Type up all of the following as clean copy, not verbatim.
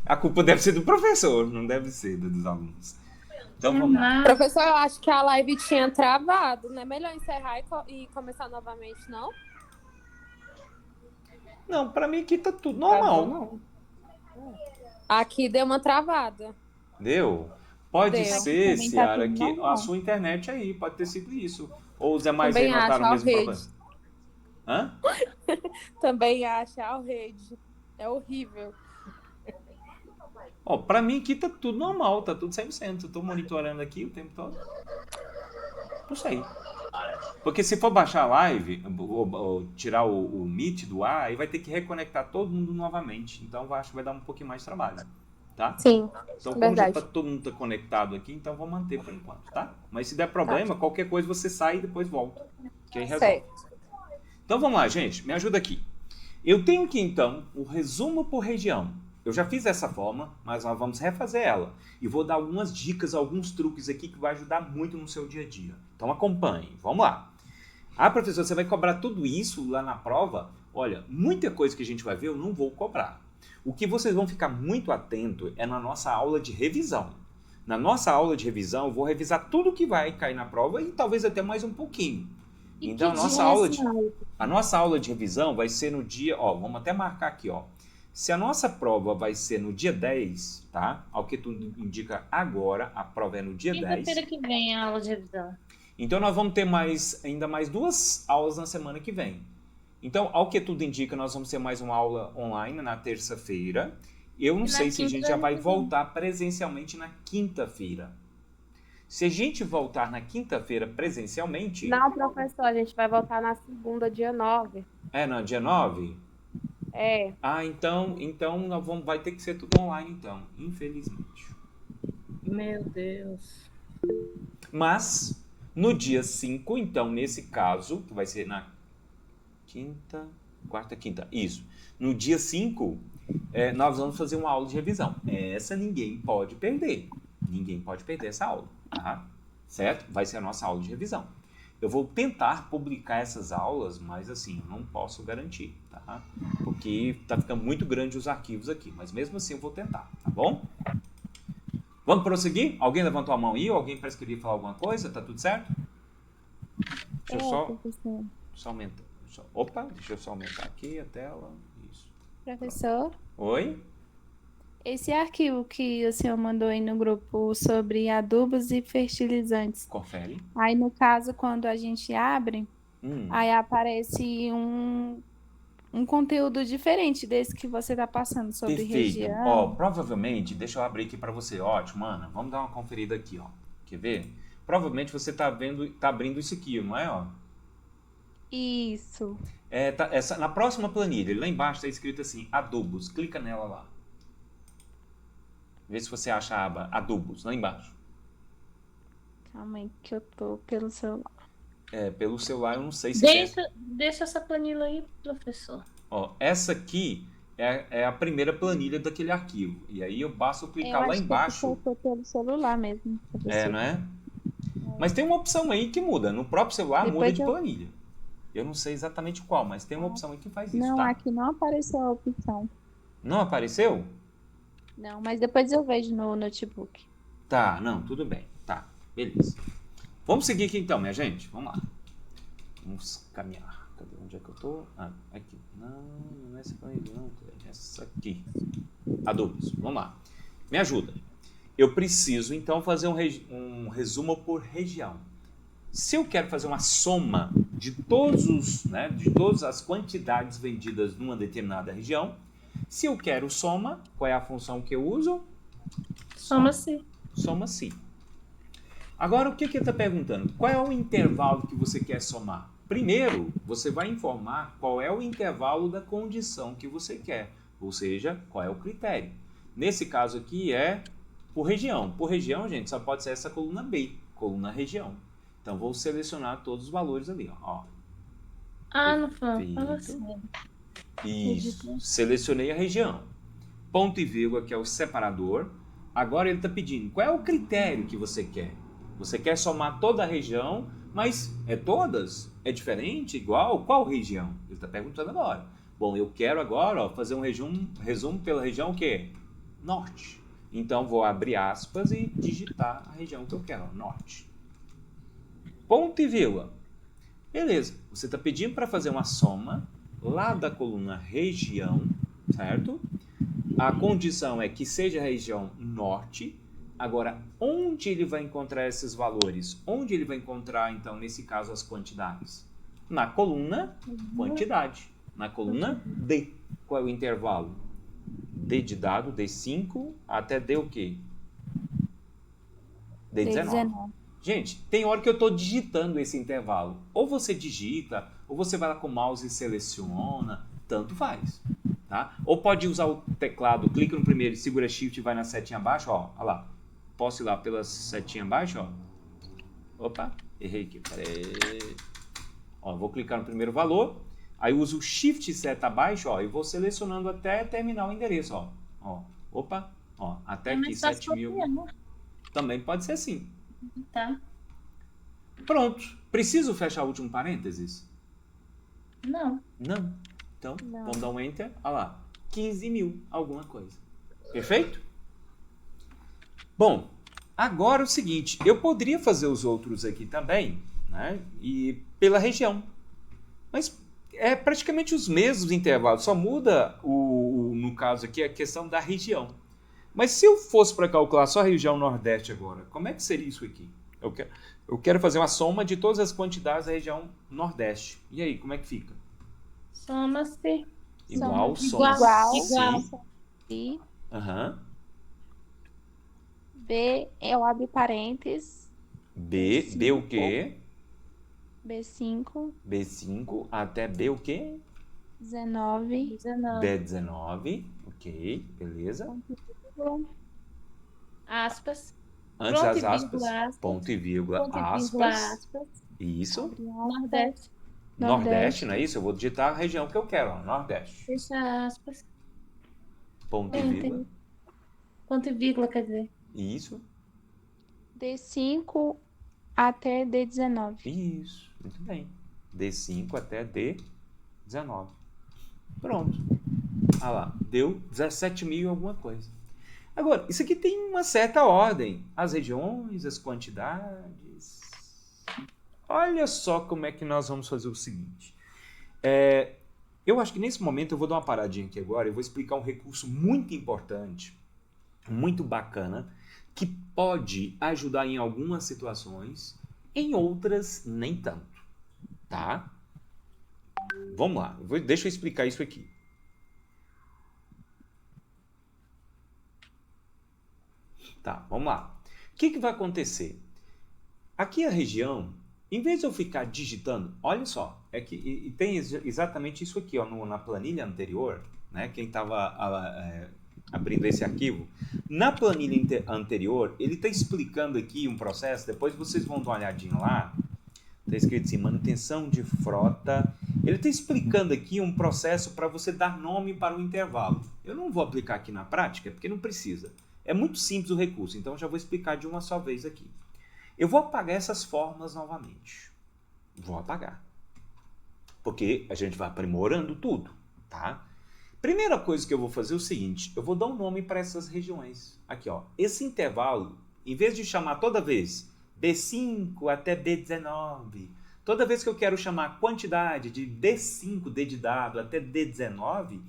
A culpa deve ser do professor, não deve ser dos alunos. Então vamos lá. Professor, eu acho que a live tinha travado. Não é melhor encerrar e começar novamente, não? Não, pra mim aqui tá tudo Travou, normal. não. Aqui deu uma travada. Deu? Pode Deu. ser, Também tá Ciara, tudo que a normal. sua internet aí, pode ter sido isso. Ou os demais aí Também acho, notaram o a mesmo rede. problema? Hã? Também acho, a rede. É horrível. Ó, pra mim aqui tá tudo normal, tá tudo 100%. Eu tô monitorando aqui o tempo todo. Não sei. Porque se for baixar a live, ou tirar o Meet do ar, aí vai ter que reconectar todo mundo novamente. Então eu acho que vai dar um pouquinho mais de trabalho. Tá? Sim, Então, como verdade. já tá, todo mundo tá conectado aqui, então vou manter por enquanto, tá? Mas se der problema, qualquer coisa você sai e depois volta. Que aí resolve. Certo. Então vamos lá, gente. Me ajuda aqui. Eu tenho aqui então o resumo por região. Eu já fiz dessa forma, mas nós vamos refazer ela. E vou dar algumas dicas, alguns truques aqui que vai ajudar muito no seu dia a dia. Então acompanhe. Vamos lá. Ah, professor, você vai cobrar tudo isso lá na prova? Olha, muita coisa que a gente vai ver eu não vou cobrar. O que vocês vão ficar muito atento é na nossa aula de revisão. Na nossa aula de revisão, eu vou revisar tudo que vai cair na prova e talvez até mais um pouquinho. Então, a nossa aula de revisão vai ser no dia... Ó, vamos até marcar aqui, ó. Se a nossa prova vai ser no dia 10, tá? Ao que tudo indica agora, a prova é no dia 10. Quinta-feira que vem a aula de revisão. Então, nós vamos ter ainda mais 2 aulas na semana que vem. Então, ao que tudo indica, nós vamos ter mais uma aula online na terça-feira. Eu não sei se a gente já vai voltar presencialmente na quinta-feira. Se a gente voltar na quinta-feira presencialmente... Não, professor, a gente vai voltar na segunda, dia 9. É, no dia 9? É. Ah, então vai ter que ser tudo online, então. Infelizmente. Meu Deus. Mas, no dia 5, então, nesse caso, que vai ser na quarta, quinta, isso. No dia 5, nós vamos fazer uma aula de revisão. Essa ninguém pode perder. Ninguém pode perder essa aula, tá? Certo? Vai ser a nossa aula de revisão. Eu vou tentar publicar essas aulas, mas assim, eu não posso garantir, tá? Porque tá ficando muito grande os arquivos aqui, mas mesmo assim eu vou tentar, tá bom? Vamos prosseguir? Alguém levantou a mão aí? Alguém parece que queria falar alguma coisa? Tá tudo certo? Deixa eu só aumentar. Deixa eu só aumentar aqui a tela. Isso. Professor, Oi? esse arquivo que o senhor mandou aí no grupo sobre adubos e fertilizantes. Confere. Aí, no caso, quando a gente abre, aí aparece um conteúdo diferente desse que você está passando sobre Perfeito. região. Ó, provavelmente, deixa eu abrir aqui para você. Ótimo, Ana. Vamos dar uma conferida aqui, ó. Quer ver? Provavelmente você tá abrindo isso aqui, não é, ó? Isso. Na próxima planilha, lá embaixo está escrito assim, adubos. Clica nela lá. Vê se você acha a aba adubos, lá embaixo. Calma aí que eu tô pelo celular. Pelo celular eu não sei se Deixa essa planilha aí, professor. Ó, essa aqui é a primeira planilha daquele arquivo. E aí eu basta clicar lá embaixo. Eu tô pelo celular mesmo. Professor. Não é? Mas tem uma opção aí que muda. No próprio celular muda de planilha. Eu não sei exatamente qual, mas tem uma opção aí que faz isso, Não, tá? aqui não apareceu a opção. Não apareceu? Não, mas depois eu vejo no notebook. Tá, não, tudo bem. Tá, beleza. Vamos seguir aqui então, minha gente. Vamos lá. Vamos caminhar. Cadê? Onde é que eu tô? Ah, aqui. Não é essa planilha, não. É essa aqui. Adubos. Vamos lá. Me ajuda. Eu preciso, então, fazer um resumo por região. Se eu quero fazer uma soma de de todas as quantidades vendidas numa determinada região, se eu quero soma, qual é a função que eu uso? Soma-se. Soma-se. Agora, o que ele está perguntando? Qual é o intervalo que você quer somar? Primeiro, você vai informar qual é o intervalo da condição que você quer, ou seja, qual é o critério. Nesse caso aqui é por região. Por região, gente, só pode ser essa coluna B, coluna região. Então, vou selecionar todos os valores ali, ó. Não fala assim. Isso. Selecionei a região. Ponto e vírgula, que é o separador. Agora ele está pedindo, qual é o critério que você quer? Você quer somar toda a região, mas é todas? É diferente? Igual? Qual região? Ele está perguntando agora. Bom, eu quero agora fazer um resumo pela região o quê? Norte. Então, vou abrir aspas e digitar a região que eu quero, norte. Ponto e vírgula. Beleza, você está pedindo para fazer uma soma lá da coluna região, certo? A condição é que seja a região norte. Agora, onde ele vai encontrar esses valores? Onde ele vai encontrar, então, nesse caso, as quantidades? Na coluna quantidade. Na coluna D. Qual é o intervalo? D de dado, D5, até D o quê? D19. Gente, tem hora que eu estou digitando esse intervalo. Ou você digita, ou você vai lá com o mouse e seleciona, tanto faz. Tá? Ou pode usar o teclado, clica no primeiro, segura Shift e vai na setinha abaixo, ó, olha lá. Posso ir lá pela setinha abaixo, ó. Opa, errei aqui, peraí. Ó, vou clicar no primeiro valor, aí uso o Shift e seta abaixo, ó, e vou selecionando até terminar o endereço, ó. Ó, opa, ó, até aqui, 7.000. Também pode ser assim. Tá. Pronto. Preciso fechar o último parênteses? Não. Não. Então, vamos dar um Enter. Olha lá. 15.000, alguma coisa. Perfeito? Bom, agora é o seguinte. Eu poderia fazer os outros aqui também, né? E pela região. Mas é praticamente os mesmos intervalos. Só muda, no caso aqui, a questão da região. Mas se eu fosse para calcular só a região Nordeste agora, como é que seria isso aqui? Eu quero fazer uma soma de todas as quantidades da região Nordeste. E aí, como é que fica? Soma-se. Igual. E Aham. B, eu abro parênteses. B o quê? B5. B5 até B o quê? 19. B19. Ok, beleza. Aspas. Antes Ponto das e aspas. vírgula, aspas. Ponto e vírgula, Ponto e vírgula, aspas. aspas. Isso. Nordeste. Nordeste, não é isso? Eu vou digitar a região que eu quero, ó, Nordeste. Fecha aspas. Ponto e vírgula. Ponto e vírgula, quer dizer. Isso. D5 até D19. Isso, muito bem. D5 até D19. Pronto. Ah lá, deu 17.000 e alguma coisa. Agora, isso aqui tem uma certa ordem. As regiões, as quantidades. Olha só como é que nós vamos fazer o seguinte. Eu acho que nesse momento eu vou dar uma paradinha aqui agora e vou explicar um recurso muito importante, muito bacana, que pode ajudar em algumas situações, em outras nem tanto, tá? Vamos lá, deixa eu explicar isso aqui. Tá, vamos lá. O que vai acontecer? Aqui a região, em vez de eu ficar digitando, olha só, e tem exatamente isso aqui, ó, na planilha anterior, né? Quem estava abrindo esse arquivo, na planilha anterior, ele está explicando aqui um processo, depois vocês vão dar uma olhadinha lá, está escrito assim, manutenção de frota, ele está explicando aqui um processo para você dar nome para o intervalo. Eu não vou aplicar aqui na prática, porque não precisa. É muito simples o recurso, então já vou explicar de uma só vez aqui. Eu vou apagar essas formas novamente. Vou apagar. Porque a gente vai aprimorando tudo, tá? Primeira coisa que eu vou fazer é o seguinte, eu vou dar um nome para essas regiões. Aqui, ó. Esse intervalo, em vez de chamar toda vez B5 até B19, toda vez que eu quero chamar a quantidade de D5, D de dado, até D19,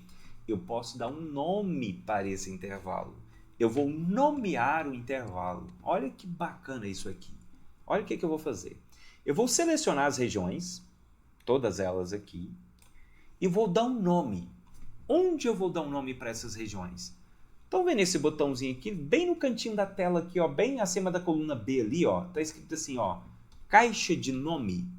eu posso dar um nome para esse intervalo. Eu vou nomear o intervalo. Olha que bacana isso aqui. Olha o que eu vou fazer. Eu vou selecionar as regiões, todas elas aqui, e vou dar um nome. Onde eu vou dar um nome para essas regiões? Estão vendo esse botãozinho aqui, bem no cantinho da tela aqui, ó, bem acima da coluna B ali, ó, tá escrito assim, ó, caixa de nome.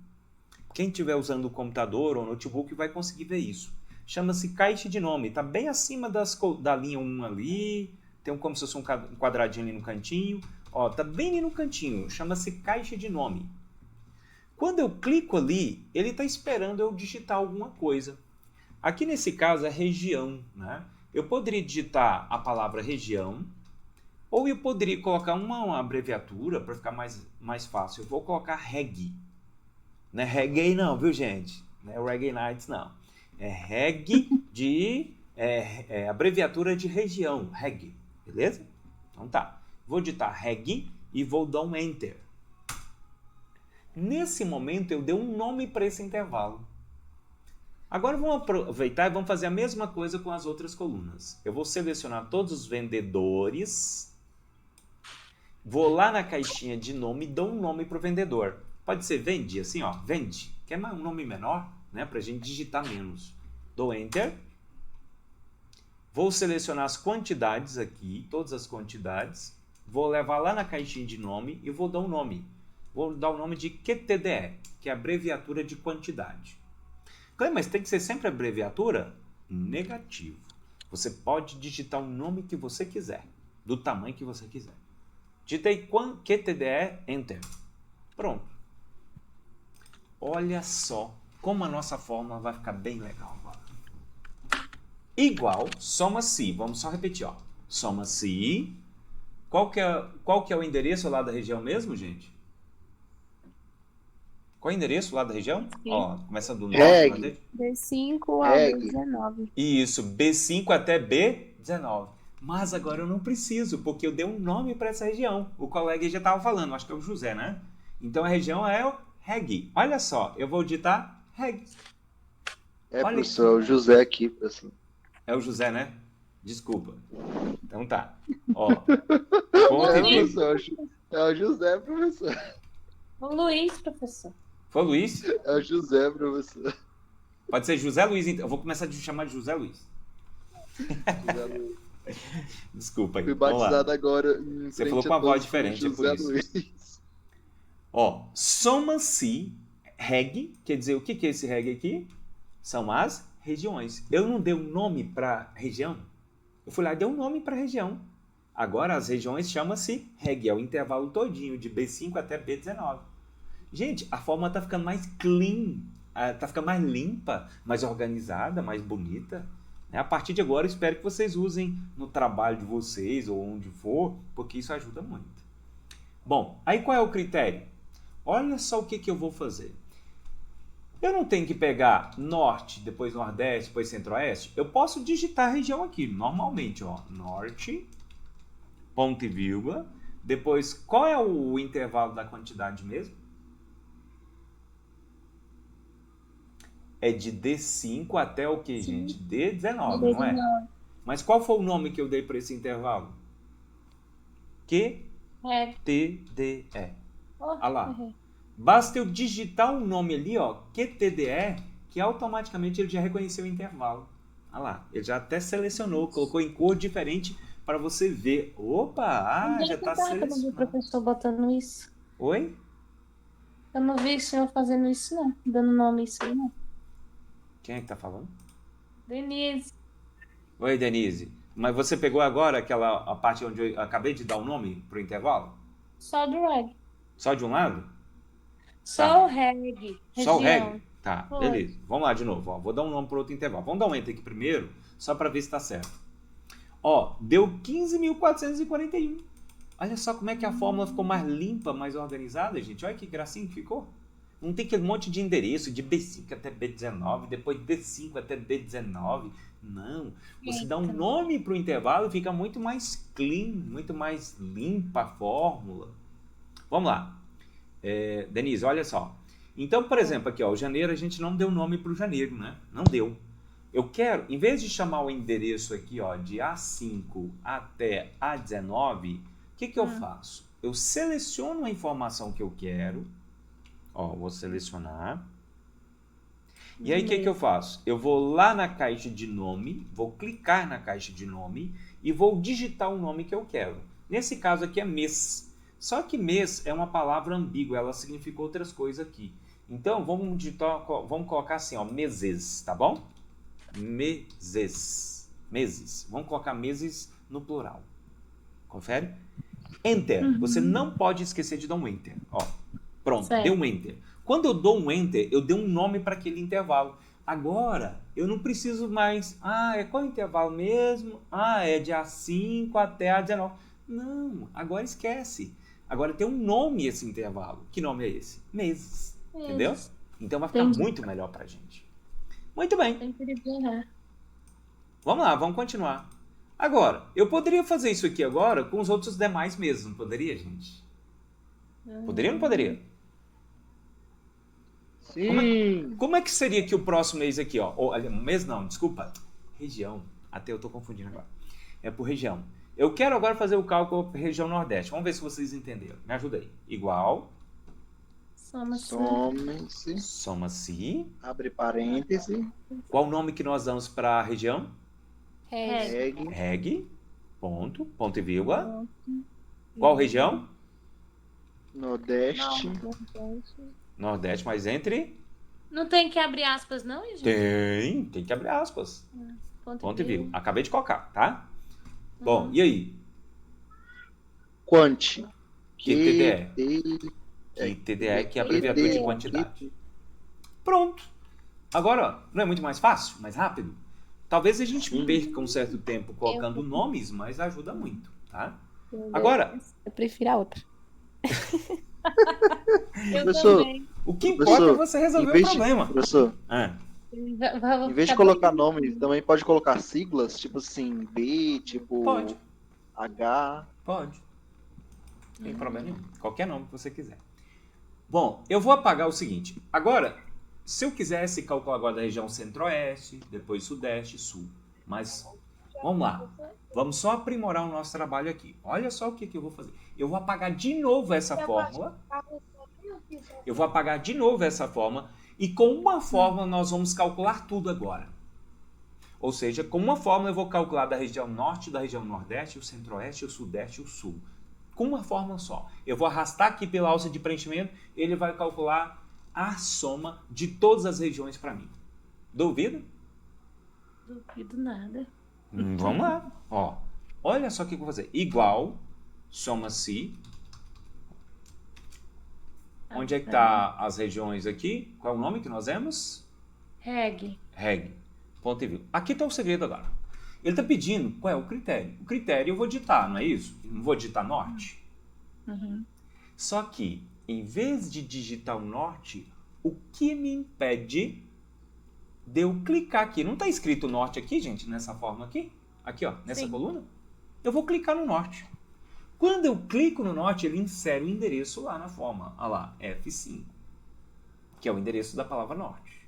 Quem estiver usando o computador ou notebook vai conseguir ver isso. Chama-se caixa de nome, tá bem acima da linha 1 ali, tem como se fosse um quadradinho ali no cantinho. Ó, tá bem ali no cantinho. Chama-se caixa de nome. Quando eu clico ali, ele está esperando eu digitar alguma coisa. Aqui nesse caso é região, né? Eu poderia digitar a palavra região, ou eu poderia colocar uma abreviatura para ficar mais fácil. Eu vou colocar reg. Não é reggae não, viu gente? Não é reggae nights não. É reg de abreviatura de região, reg, beleza? Então tá, vou digitar reg e vou dar um enter. Nesse momento eu dei um nome para esse intervalo. Agora vamos aproveitar e vamos fazer a mesma coisa com as outras colunas. Eu vou selecionar todos os vendedores, vou lá na caixinha de nome e dou um nome para o vendedor. Pode ser vende, assim ó, vende. Quer um nome menor, né, para a gente digitar menos. Dou enter. Vou selecionar as quantidades aqui, todas as quantidades. Vou levar lá na caixinha de nome e vou dar um nome. Vou dar o nome de QTDE, que é a abreviatura de quantidade. Mas tem que ser sempre abreviatura? Negativo. Você pode digitar o nome que você quiser, do tamanho que você quiser. Digitei QTDE, enter. Pronto. Olha só como a nossa fórmula vai ficar bem legal agora. Igual, soma-se. Vamos só repetir, ó. Soma-se. Qual que é o endereço lá da região mesmo, gente? Qual é o endereço lá da região? Ó, começa do norte. B5 ao B19. Isso, B5 até B19. Mas agora eu não preciso, porque eu dei um nome para essa região. O colega já estava falando, acho que é o José, né? Então a região é o reg. Olha só, eu vou digitar reg. Professor, é o José aqui, assim. É o José, né? Desculpa. Então tá. Ó. Professor, é o José, professor. O Luiz, professor. Foi o Luiz? É o José, professor. Pode ser José Luiz, então. Eu vou começar a chamar de José Luiz. José Luiz. Desculpa aí. Fui batizado agora. Você falou com uma voz diferente, José é por isso. Luiz. Ó, soma-se reg, quer dizer, o que é esse reg aqui? São as regiões. Eu não dei um nome para região. Eu fui lá e dei um nome para região. Agora as regiões chamam-se reg, é o intervalo todinho, de B5 até B19. Gente, a fórmula está ficando mais clean, está ficando mais limpa, mais organizada, mais bonita. A partir de agora, eu espero que vocês usem no trabalho de vocês ou onde for, porque isso ajuda muito. Bom, aí qual é o critério? Olha só o que eu vou fazer. Eu não tenho que pegar norte, depois nordeste, depois centro-oeste. Eu posso digitar a região aqui, normalmente, ó, norte, ponto e vírgula. Depois, qual é o intervalo da quantidade mesmo? É de D5 até o que, gente? D19, não é? Mas qual foi o nome que eu dei para esse intervalo? QTDE. Olha lá. Basta eu digitar um nome ali, ó, QTDE, que automaticamente ele já reconheceu o intervalo. Olha lá, ele já até selecionou, colocou em cor diferente para você ver. Opa, já está selecionado. Eu não vi o professor botando isso. Oi? Eu não vi o senhor fazendo isso, não. Dando nome isso aí, não. Quem é que tá falando? Denise. Oi, Denise. Mas você pegou agora a parte onde eu acabei de dar o nome pro intervalo? Só do reg. Só de um lado? Só o reg. Só o reg? Tá, Foi. beleza. Vamos lá de novo. Ó. Vou dar um nome para outro intervalo. Vamos dar um enter aqui primeiro, só para ver se está certo. Ó, deu 15.441. Olha só como é que a fórmula ficou mais limpa, mais organizada, gente. Olha que gracinha que ficou. Não tem aquele monte de endereço de B5 até B19, depois D5 até B19. Não. Você dá um nome para o intervalo e fica muito mais clean, muito mais limpa a fórmula. Vamos lá. Denise, olha só. Então, por exemplo, aqui, ó, o janeiro, a gente não deu nome para o janeiro, né? Não deu. Eu quero, em vez de chamar o endereço aqui, ó, de A5 até A19, o que eu faço? Eu seleciono a informação que eu quero. Ó, vou selecionar. E aí, o que eu faço? Eu vou lá na caixa de nome, vou clicar na caixa de nome e vou digitar o nome que eu quero. Nesse caso aqui é mês. Só que mês é uma palavra ambígua, ela significa outras coisas aqui. Então, vamos colocar assim, ó, meses, tá bom? Meses. Meses. Vamos colocar meses no plural. Confere? Enter. Você não pode esquecer de dar um enter. Ó, pronto, deu um enter. Quando eu dou um enter, eu dei um nome para aquele intervalo. Agora, eu não preciso mais... qual é o intervalo mesmo? É de A5 até A19. Não, agora esquece. Agora tem um nome esse intervalo. Que nome é esse? Meses. Entendeu? Então vai ficar muito melhor pra gente. Muito bem. Tem perigo de errar. Vamos lá, vamos continuar. Agora, eu poderia fazer isso aqui agora com os outros demais mesmo, não poderia, gente? Poderia ou não poderia? Sim. Como é que seria aqui o próximo mês aqui, ó? Ou, mês não, desculpa. Região. Até eu tô confundindo agora. É por região. Eu quero agora fazer o cálculo por região Nordeste. Vamos ver se vocês entenderam. Me ajuda aí. Igual. Some-se. Soma-se. Abre parêntese. Qual o nome que nós damos para a região? Reg. Reg. Ponto. Ponto e vírgula. Qual região? Nordeste. Nordeste, mas entre... Não tem que abrir aspas, não, gente? Tem que abrir aspas. Ponto Ponto e vírgula. Acabei de colocar, tá? Bom, e aí? Quanti. QTDE. QTDE, que é abreviatura de quantidade. Pronto. Agora, não é muito mais fácil, mais rápido? Talvez a gente perca um certo tempo colocando nomes, mas ajuda muito, tá? Agora... Eu prefiro a outra. Professor, o que importa é você resolver o problema. Professor, em vez de colocar nomes, também pode colocar siglas, tipo assim, B, tipo Pode. H. Pode. Não tem problema nenhum. Qualquer nome que você quiser. Bom, eu vou apagar o seguinte. Agora, se eu quisesse calcular agora da região centro-oeste, depois sudeste, sul. Mas, vamos lá. Vamos só aprimorar o nosso trabalho aqui. Olha só o que eu vou fazer. Eu vou apagar de novo essa fórmula. Eu vou apagar de novo essa fórmula. E com uma fórmula nós vamos calcular tudo agora. Ou seja, com uma fórmula eu vou calcular da região norte, da região nordeste, o centro-oeste, o sudeste e o sul. Com uma fórmula só. Eu vou arrastar aqui pela alça de preenchimento, ele vai calcular a soma de todas as regiões para mim. Duvida? Duvido nada. Vamos lá. Ó, olha só o que eu vou fazer. Igual, soma-se. Onde é que tá as regiões aqui? Qual é o nome que nós vemos? Reg. Reg. Ponto e vírgula. Aqui está o segredo agora. Ele está pedindo qual é o critério. O critério eu vou digitar, não é isso? Não vou digitar norte? Só que, em vez de digitar o norte, o que me impede de eu clicar aqui? Não está escrito norte aqui, gente, nessa forma aqui? Aqui, ó, nessa coluna? Eu vou clicar no norte. Quando eu clico no norte, ele insere o endereço lá na forma. Olha lá, F5, que é o endereço da palavra norte.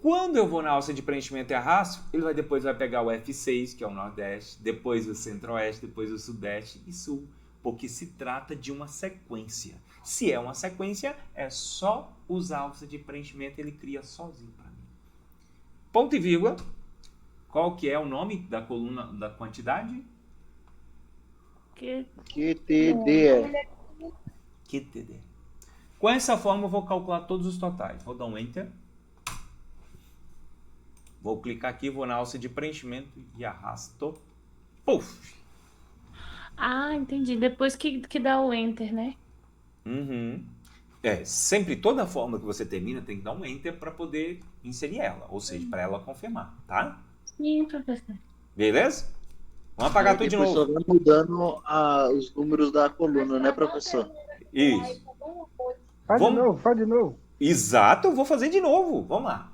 Quando eu vou na alça de preenchimento e arrasto, ele depois vai pegar o F6, que é o nordeste, depois o centro-oeste, depois o sudeste e sul, porque se trata de uma sequência. Se é uma sequência, é só usar a alça de preenchimento, ele cria sozinho para mim. Ponto e vírgula. Qual que é o nome da coluna da quantidade? QTDE. QTDE. Com essa forma eu vou calcular todos os totais. Vou dar um Enter. Vou clicar aqui, vou na alça de preenchimento e arrasto. Puf! Ah, entendi. Depois que dá o Enter, né? Sempre toda forma que você termina tem que dar um Enter para poder inserir ela. Ou seja, para ela confirmar, tá? Sim, professor. Beleza? Vamos apagar tudo de novo. Só vai mudando os números da coluna, né, professor? Isso. Faz de novo. Exato, eu vou fazer de novo. Vamos lá.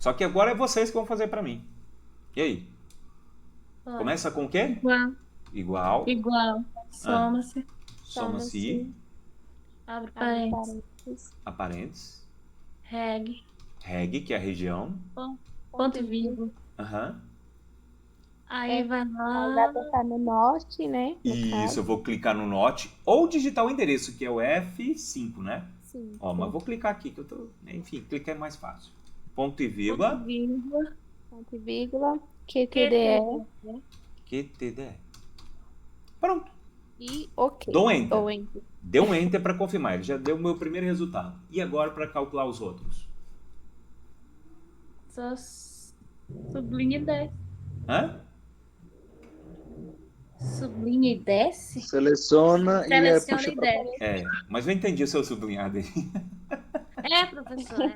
Só que agora é vocês que vão fazer para mim. E aí? Começa com o quê? Igual. Soma-se. Soma-se. Abre parênteses. Aparentes. Reg. Reg, que é a região. Ponto e vírgula. Aí vai lá. Vai botar no norte, né? Isso, eu vou clicar no norte ou digitar o endereço, que é o F5, né? Sim. Ó, mas vou clicar aqui, que eu tô... Enfim, clicar é mais fácil. Ponto e vírgula. Ponto e vírgula. QTDE. QTDE. Pronto. E ok. Dou Enter. Ou Enter. Deu um Enter para confirmar. Ele já deu o meu primeiro resultado. E agora para calcular os outros? Só sublinha e desce. Sublinha e desce? Seleciona e Seleciona puxa e pra desce. Mas eu entendi o seu sublinhado aí. Professor.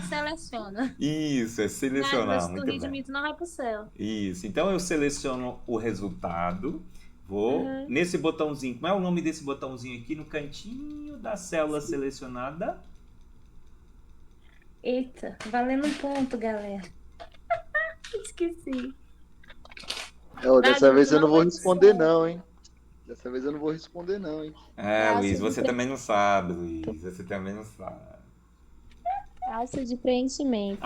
Seleciona. Isso, é selecionar. Mas muito o bem. rendimento não vai pro céu. Isso, então eu seleciono o resultado. Vou nesse botãozinho. Como é o nome desse botãozinho aqui no cantinho da célula selecionada? Eita, valendo um ponto, galera. Esqueci. Dessa vez eu não vou responder não, hein? Dessa vez eu não vou responder não, hein? Luiz, você também não sabe, Luiz. Você também não sabe. Alça de preenchimento.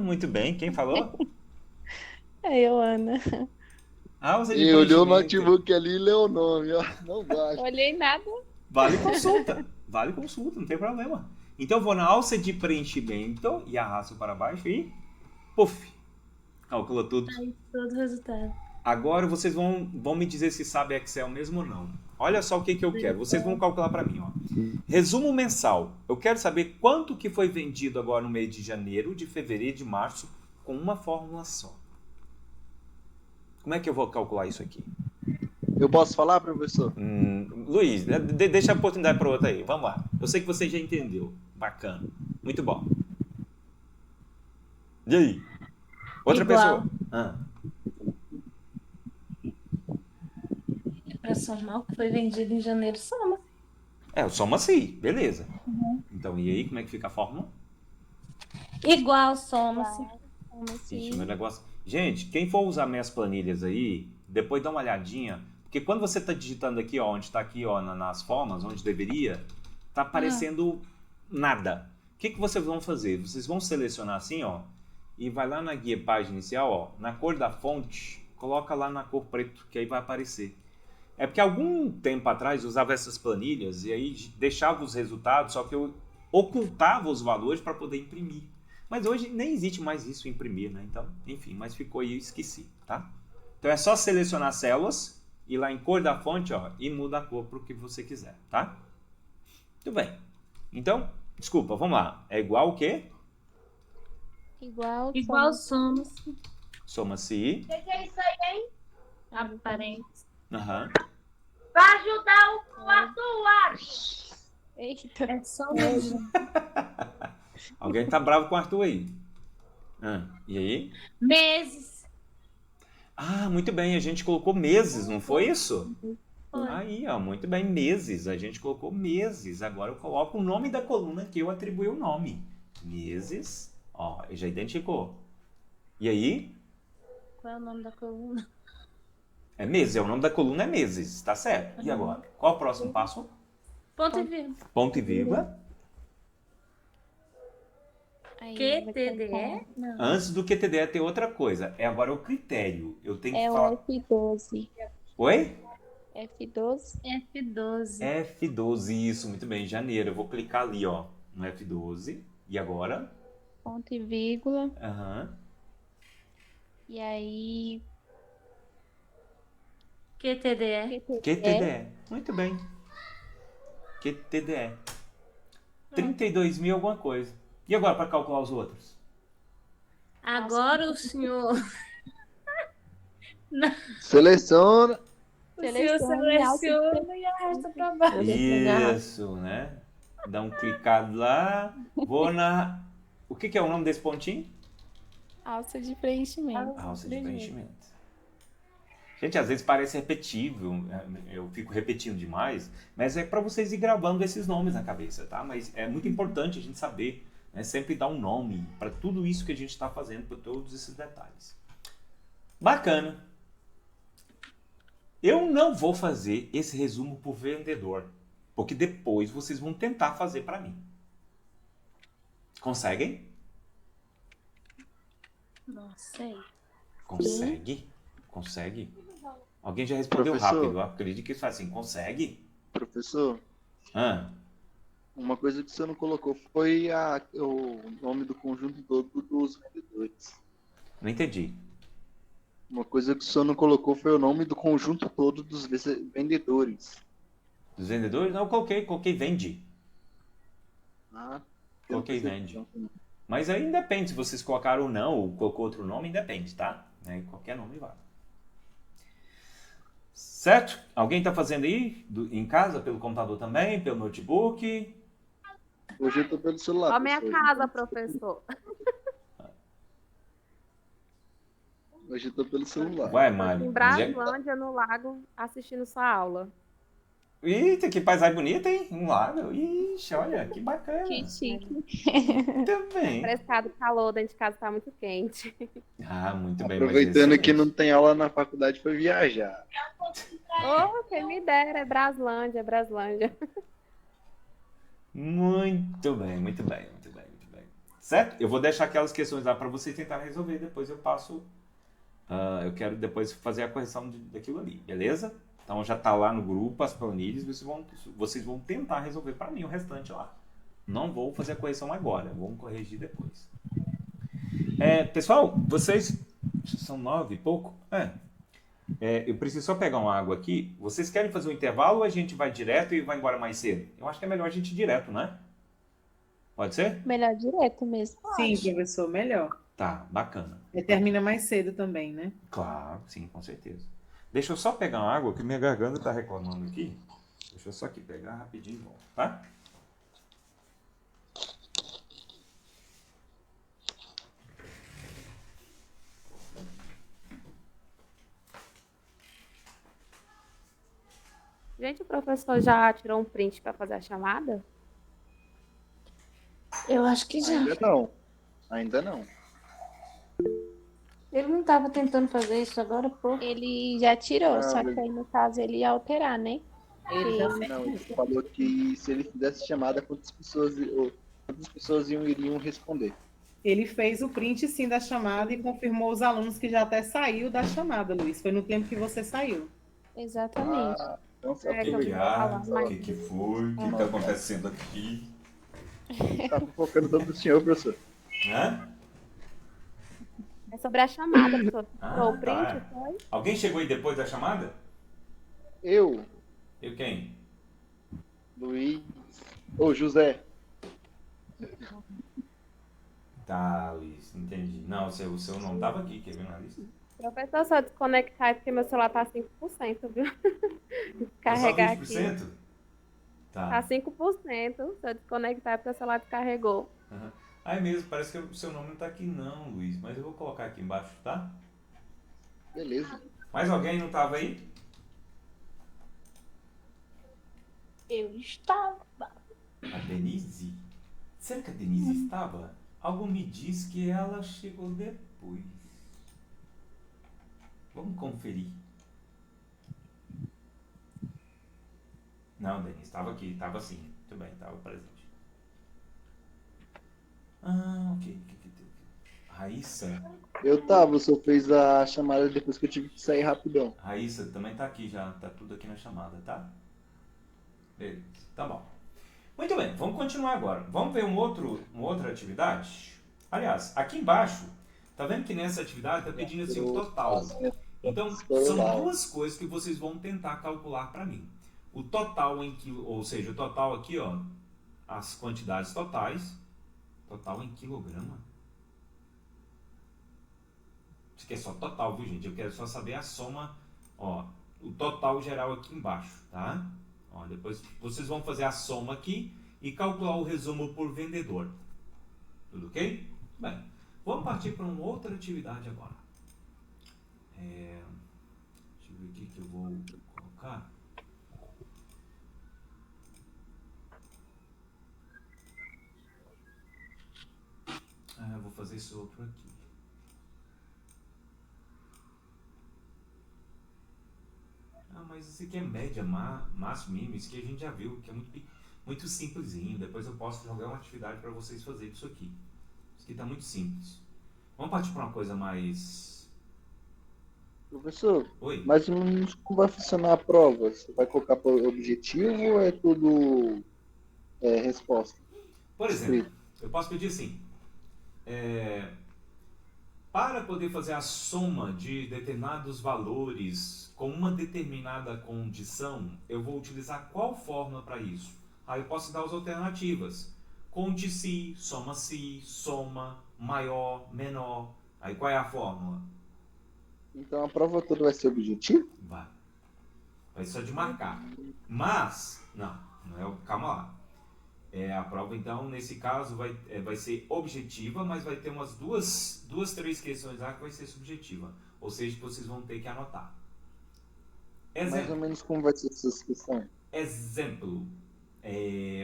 Muito bem. Quem falou? É eu, Ana. Alça de E olhou o preenchimento. notebook ali e leu o nome, ó. Não basta. Olhei nada. Vale consulta. Vale consulta, não tem problema. Então eu vou na alça de preenchimento e arrasto para baixo e... Puf! Calculou tudo. Aí, todo o resultado. Agora vocês vão me dizer se sabe Excel mesmo ou não. Olha só o que eu quero. Vocês vão calcular para mim, ó. Resumo mensal. Eu quero saber quanto que foi vendido agora no mês de janeiro, de fevereiro, de março, com uma fórmula só. Como é que eu vou calcular isso aqui? Eu posso falar, professor? Luiz, deixa a oportunidade para outra aí. Vamos lá. Eu sei que você já entendeu. Bacana. Muito bom. E aí? Outra Igual. pessoa. Para somar o que foi vendido em janeiro, soma. Soma-se. Beleza. Então, e aí? Como é que fica a fórmula? Igual, soma-se. Ixi, meu negócio... Gente, quem for usar minhas planilhas aí, depois dá uma olhadinha. Porque quando você está digitando aqui, ó, onde está aqui, ó, nas formas, onde deveria, tá aparecendo nada. O que vocês vão fazer? Vocês vão selecionar assim, ó, e vai lá na guia página inicial, ó, na cor da fonte, coloca lá na cor preto, que aí vai aparecer. É porque algum tempo atrás eu usava essas planilhas e aí deixava os resultados, só que eu ocultava os valores para poder imprimir. Mas hoje nem existe mais isso, imprimir, né? Então, enfim, mas ficou aí, eu esqueci, tá? Então é só selecionar as células, ir lá em cor da fonte, ó, e muda a cor para o que você quiser, tá? Muito bem. Então, desculpa, vamos lá. É igual o quê? Igual, soma-se. Soma-se. O que é isso aí, hein? Aparente. Aham. Pra ajudar o Arthur. Eita. É soma-se. Alguém tá bravo com o Arthur aí. E aí? Meses. Muito bem, a gente colocou meses, não foi isso? Foi. Aí, ó, muito bem, meses. A gente colocou meses. Agora eu coloco o nome da coluna que eu atribuí o nome. Meses. Ó, já identificou. E aí? Qual é o nome da coluna? É meses, o nome da coluna é meses, tá certo. E agora? Qual é o próximo passo? Ponto e vírgula. Ponto e vírgula. QTDE? Não. Antes do QTDE tem outra coisa. Agora o critério. Eu tenho que É falar... o F12. Oi? F12? F12. F12, isso, muito bem. Janeiro. Eu vou clicar ali, ó, no F12. E agora? Ponto e vírgula. E aí... QTDE. QTDE. Muito bem. QTDE. 32 mil alguma coisa. E agora para calcular os outros? Agora o senhor... Seleciona. O senhor seleciona e arrasta para baixo. Isso, né? Dá um clicado lá. Vou na... O que é o nome desse pontinho? Alça de preenchimento. Alça de preenchimento. Gente, às vezes parece repetitível, eu fico repetindo demais, mas é para vocês ir gravando esses nomes na cabeça, tá? Mas é muito importante a gente saber, né? Sempre dar um nome para tudo isso que a gente está fazendo, para todos esses detalhes. Bacana. Eu não vou fazer esse resumo por vendedor, porque depois vocês vão tentar fazer para mim. Conseguem? Não sei. Consegue? Consegue? Alguém já respondeu Professor? rápido. Eu acredito que isso faz assim. Consegue? Professor, uma coisa que você não colocou foi o nome do conjunto todo dos vendedores. Não entendi. Uma coisa que o senhor não colocou foi o nome do conjunto todo dos vendedores. Dos vendedores? Não, eu coloquei vende. Coloquei vende. Mas aí independe, se vocês colocaram ou não, ou colocou outro nome, independe, tá? Qualquer nome vale. Certo? Alguém está fazendo aí em casa, pelo computador também, pelo notebook? Hoje eu tô pelo celular. Ó, minha casa, professor. Hoje eu tô pelo celular. Ué, Mário. Em Braslândia, no lago, assistindo sua aula. Eita, que paisagem bonita, hein? Um lago. Ixi, olha, que bacana. Que chique. Muito bem. Frescado, calor, dentro de casa tá muito quente. Ah, muito bem. Aproveitando que não tem aula na faculdade, foi viajar. Oh, quem me dera, é Braslândia, é Braslândia. Muito bem, muito bem, muito bem, muito bem. Certo? Eu vou deixar aquelas questões lá para vocês tentarem resolver. Depois eu passo. Eu quero depois fazer a correção daquilo ali, beleza? Então já tá lá no grupo as planilhas. Vocês vão tentar resolver para mim o restante lá. Não vou fazer a correção agora. Vamos corrigir depois. Pessoal, vocês são 9 e pouco? Eu preciso só pegar uma água aqui. Vocês querem fazer um intervalo ou a gente vai direto e vai embora mais cedo? Eu acho que é melhor a gente ir direto, né? Pode ser? Melhor direto mesmo. Sim, professor, melhor. Tá, bacana. E termina mais cedo também, né? Claro, sim, com certeza. Deixa eu só pegar uma água, que minha garganta tá reclamando aqui. Deixa eu só aqui pegar rapidinho e volto, tá? Gente, o professor já tirou um print para fazer a chamada? Eu acho que já. Ainda não. Ele não estava tentando fazer isso agora, pô. Ele já tirou, só que aí no caso ele ia alterar, né? Ele já Não, ele falou que se ele fizesse chamada, quantas pessoas iriam responder. Ele fez o print, sim, da chamada e confirmou os alunos que já até saiu da chamada, Luiz. Foi no tempo que você saiu. Exatamente. Então, É, que eu vou falar, mas- O que foi? O que está acontecendo aqui? tá focando todo o senhor, professor. Hã? É sobre a chamada, professor. Ah, Tirou o print, tá. foi? Alguém chegou aí depois da chamada? Eu, Eu quem? Luiz... José. Tá, Luiz, entendi. Não, o seu nome tava aqui, quer ver na lista? Professor, se eu desconectar é porque meu celular tá 5%, viu? Descarregar Só aqui. 20%? Tá Tá. 5%. Se eu desconectar é porque o celular descarregou. Uhum. Ah, é mesmo, parece que o seu nome não tá aqui não, Luiz. Mas eu vou colocar aqui embaixo, tá? Beleza. Mais alguém não tava aí? Eu estava. A Denise? Será que a Denise estava? Algo me diz que ela chegou depois. Vamos conferir. Não, Denise, estava aqui, estava sim. Muito bem, estava presente. Ok. Raíssa. Eu tava, o senhor fez a chamada depois que eu tive que sair rapidão. Raíssa também tá aqui já, tá tudo aqui na chamada, tá? Beleza, tá bom. Muito bem, vamos continuar agora. Vamos ver uma outra atividade? Aliás, aqui embaixo, tá vendo que nessa atividade tá pedindo assim o total. Então, são duas coisas que vocês vão tentar calcular para mim. O total ou seja, o total aqui, ó, as quantidades totais, total em quilograma. Isso aqui é só total, viu, gente? Eu quero só saber a soma, ó, o total geral aqui embaixo, tá? Ó, depois vocês vão fazer a soma aqui e calcular o resumo por vendedor. Tudo ok? Bem, vamos partir para uma outra atividade agora. Deixa eu ver o que eu vou colocar. Eu vou fazer esse outro aqui. Mas isso aqui é média, máximo, mínimo, isso que a gente já viu, que é muito simplesinho. Depois eu posso jogar uma atividade para vocês fazerem isso aqui. Isso aqui está muito simples. Vamos partir para uma coisa mais... Professor, Oi? mais ou menos como vai funcionar a prova? Você vai colocar por objetivo ou é tudo resposta? Por exemplo, eu posso pedir assim, para poder fazer a soma de determinados valores com uma determinada condição, eu vou utilizar qual fórmula para isso? Aí eu posso dar as alternativas. Conte-se, soma-se, soma, maior, menor. Aí qual é a fórmula? Então a prova toda vai ser objetivo? Vai só de marcar. Mas, não é o... Calma lá. A prova, então, nesse caso, vai ser objetiva, mas vai ter umas duas, três questões lá que vai ser subjetiva. Ou seja, vocês vão ter que anotar. Mais ou menos como vai ser essas questões? exemplo.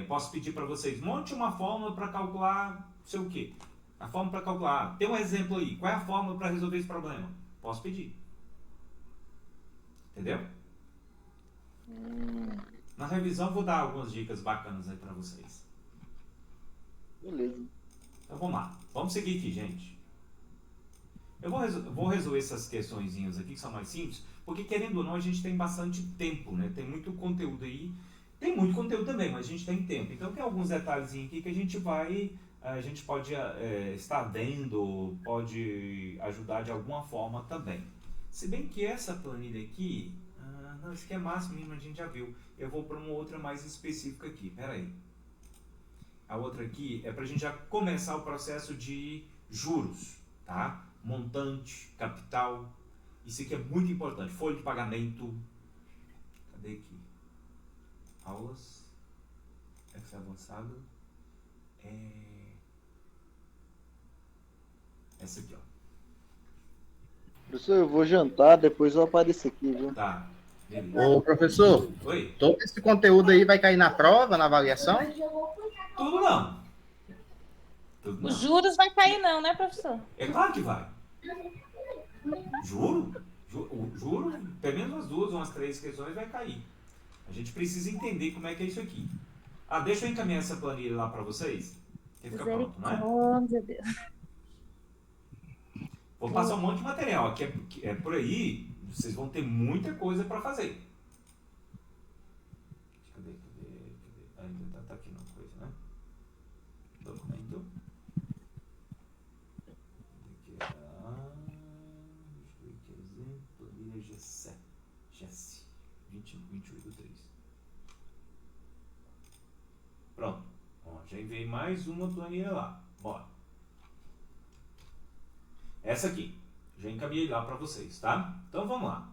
Posso pedir para vocês, monte uma fórmula para calcular não sei o quê. A fórmula para calcular. Tem um exemplo aí. Qual é a fórmula para resolver esse problema? Posso pedir. Entendeu? Na revisão eu vou dar algumas dicas bacanas aí para vocês. Beleza. Então vamos lá. Vamos seguir aqui, gente. Eu vou resolver essas questõezinhas aqui que são mais simples, porque querendo ou não a gente tem bastante tempo, né? Tem muito conteúdo aí. Tem muito conteúdo também, mas a gente tem tempo. Então tem alguns detalhezinhos aqui que a gente pode estar vendo, pode ajudar de alguma forma também. Se bem que essa planilha aqui, não, isso aqui é máximo, a gente já viu. Eu vou para uma outra mais específica aqui, pera aí. A outra aqui é para a gente já começar o processo de juros, tá? Montante, capital, isso aqui é muito importante. Folha de pagamento, cadê aqui? Aulas, Excel avançado, essa aqui, ó. Professor, eu vou jantar, depois eu apareço aqui, viu? Tá, beleza. Ô, professor, Oi? todo esse conteúdo aí vai cair na prova, na avaliação? Tudo não. Tudo não. Os juros vai cair não, né, professor? É claro que vai. Juro, pelo menos umas 2 ou umas 3 questões vai cair. A gente precisa entender como é que é isso aqui. Deixa eu encaminhar essa planilha lá para vocês. Que fica pronto, né? Meu Deus. Vou passar um monte de material. Aqui é por aí, vocês vão ter muita coisa para fazer. Cadê? Ainda tá aqui na coisa, né? Documento. Deixa eu ver que exemplo. Planilha GES 28.3. Pronto. Já enviei mais uma planilha lá. Bora. Essa aqui. Já encaminhei lá para vocês, tá? Então vamos lá.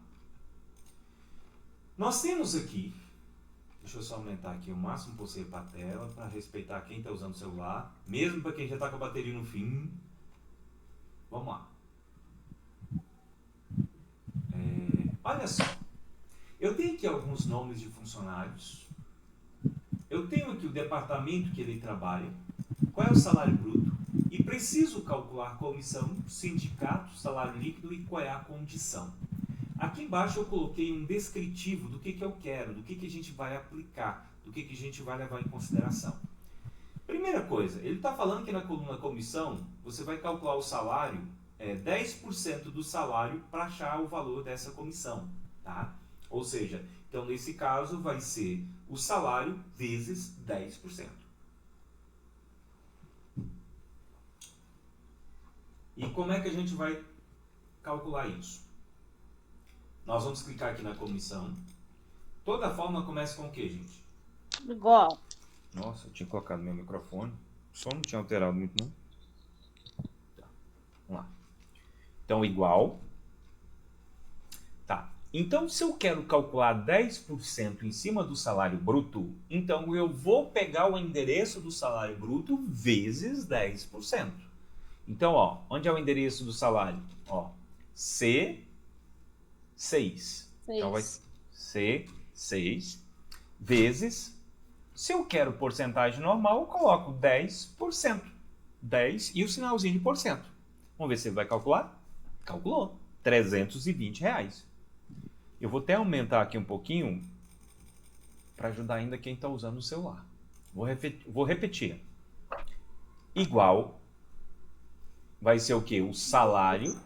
Nós temos aqui. Deixa eu só aumentar aqui o máximo possível para a tela, para respeitar quem está usando o celular, mesmo para quem já está com a bateria no fim. Vamos lá. Olha só. Eu tenho aqui alguns nomes de funcionários. Eu tenho aqui o departamento que ele trabalha, qual é o salário bruto, e preciso calcular comissão, sindicato, salário líquido e qual é a condição. Aqui embaixo eu coloquei um descritivo do que eu quero, do que a gente vai aplicar, do que a gente vai levar em consideração. Primeira coisa, ele está falando que na coluna comissão, você vai calcular o salário, 10% do salário para achar o valor dessa comissão, tá? Ou seja, então nesse caso vai ser o salário vezes 10%. E como é que a gente vai calcular isso? Nós vamos clicar aqui na comissão. Toda fórmula começa com o que, gente? Igual. Nossa, eu tinha colocado meu microfone. Só não tinha alterado muito, não. Tá. Vamos lá. Então, igual. Tá. Então, se eu quero calcular 10% em cima do salário bruto, então eu vou pegar o endereço do salário bruto vezes 10%. Então, ó, onde é o endereço do salário? Ó, C6. Então vai ser C6 vezes, se eu quero porcentagem normal, eu coloco 10%. 10 e o sinalzinho de porcento. Vamos ver se ele vai calcular? Calculou. R$320. Eu vou até aumentar aqui um pouquinho para ajudar ainda quem está usando o celular. Vou repetir. Igual vai ser o quê? O salário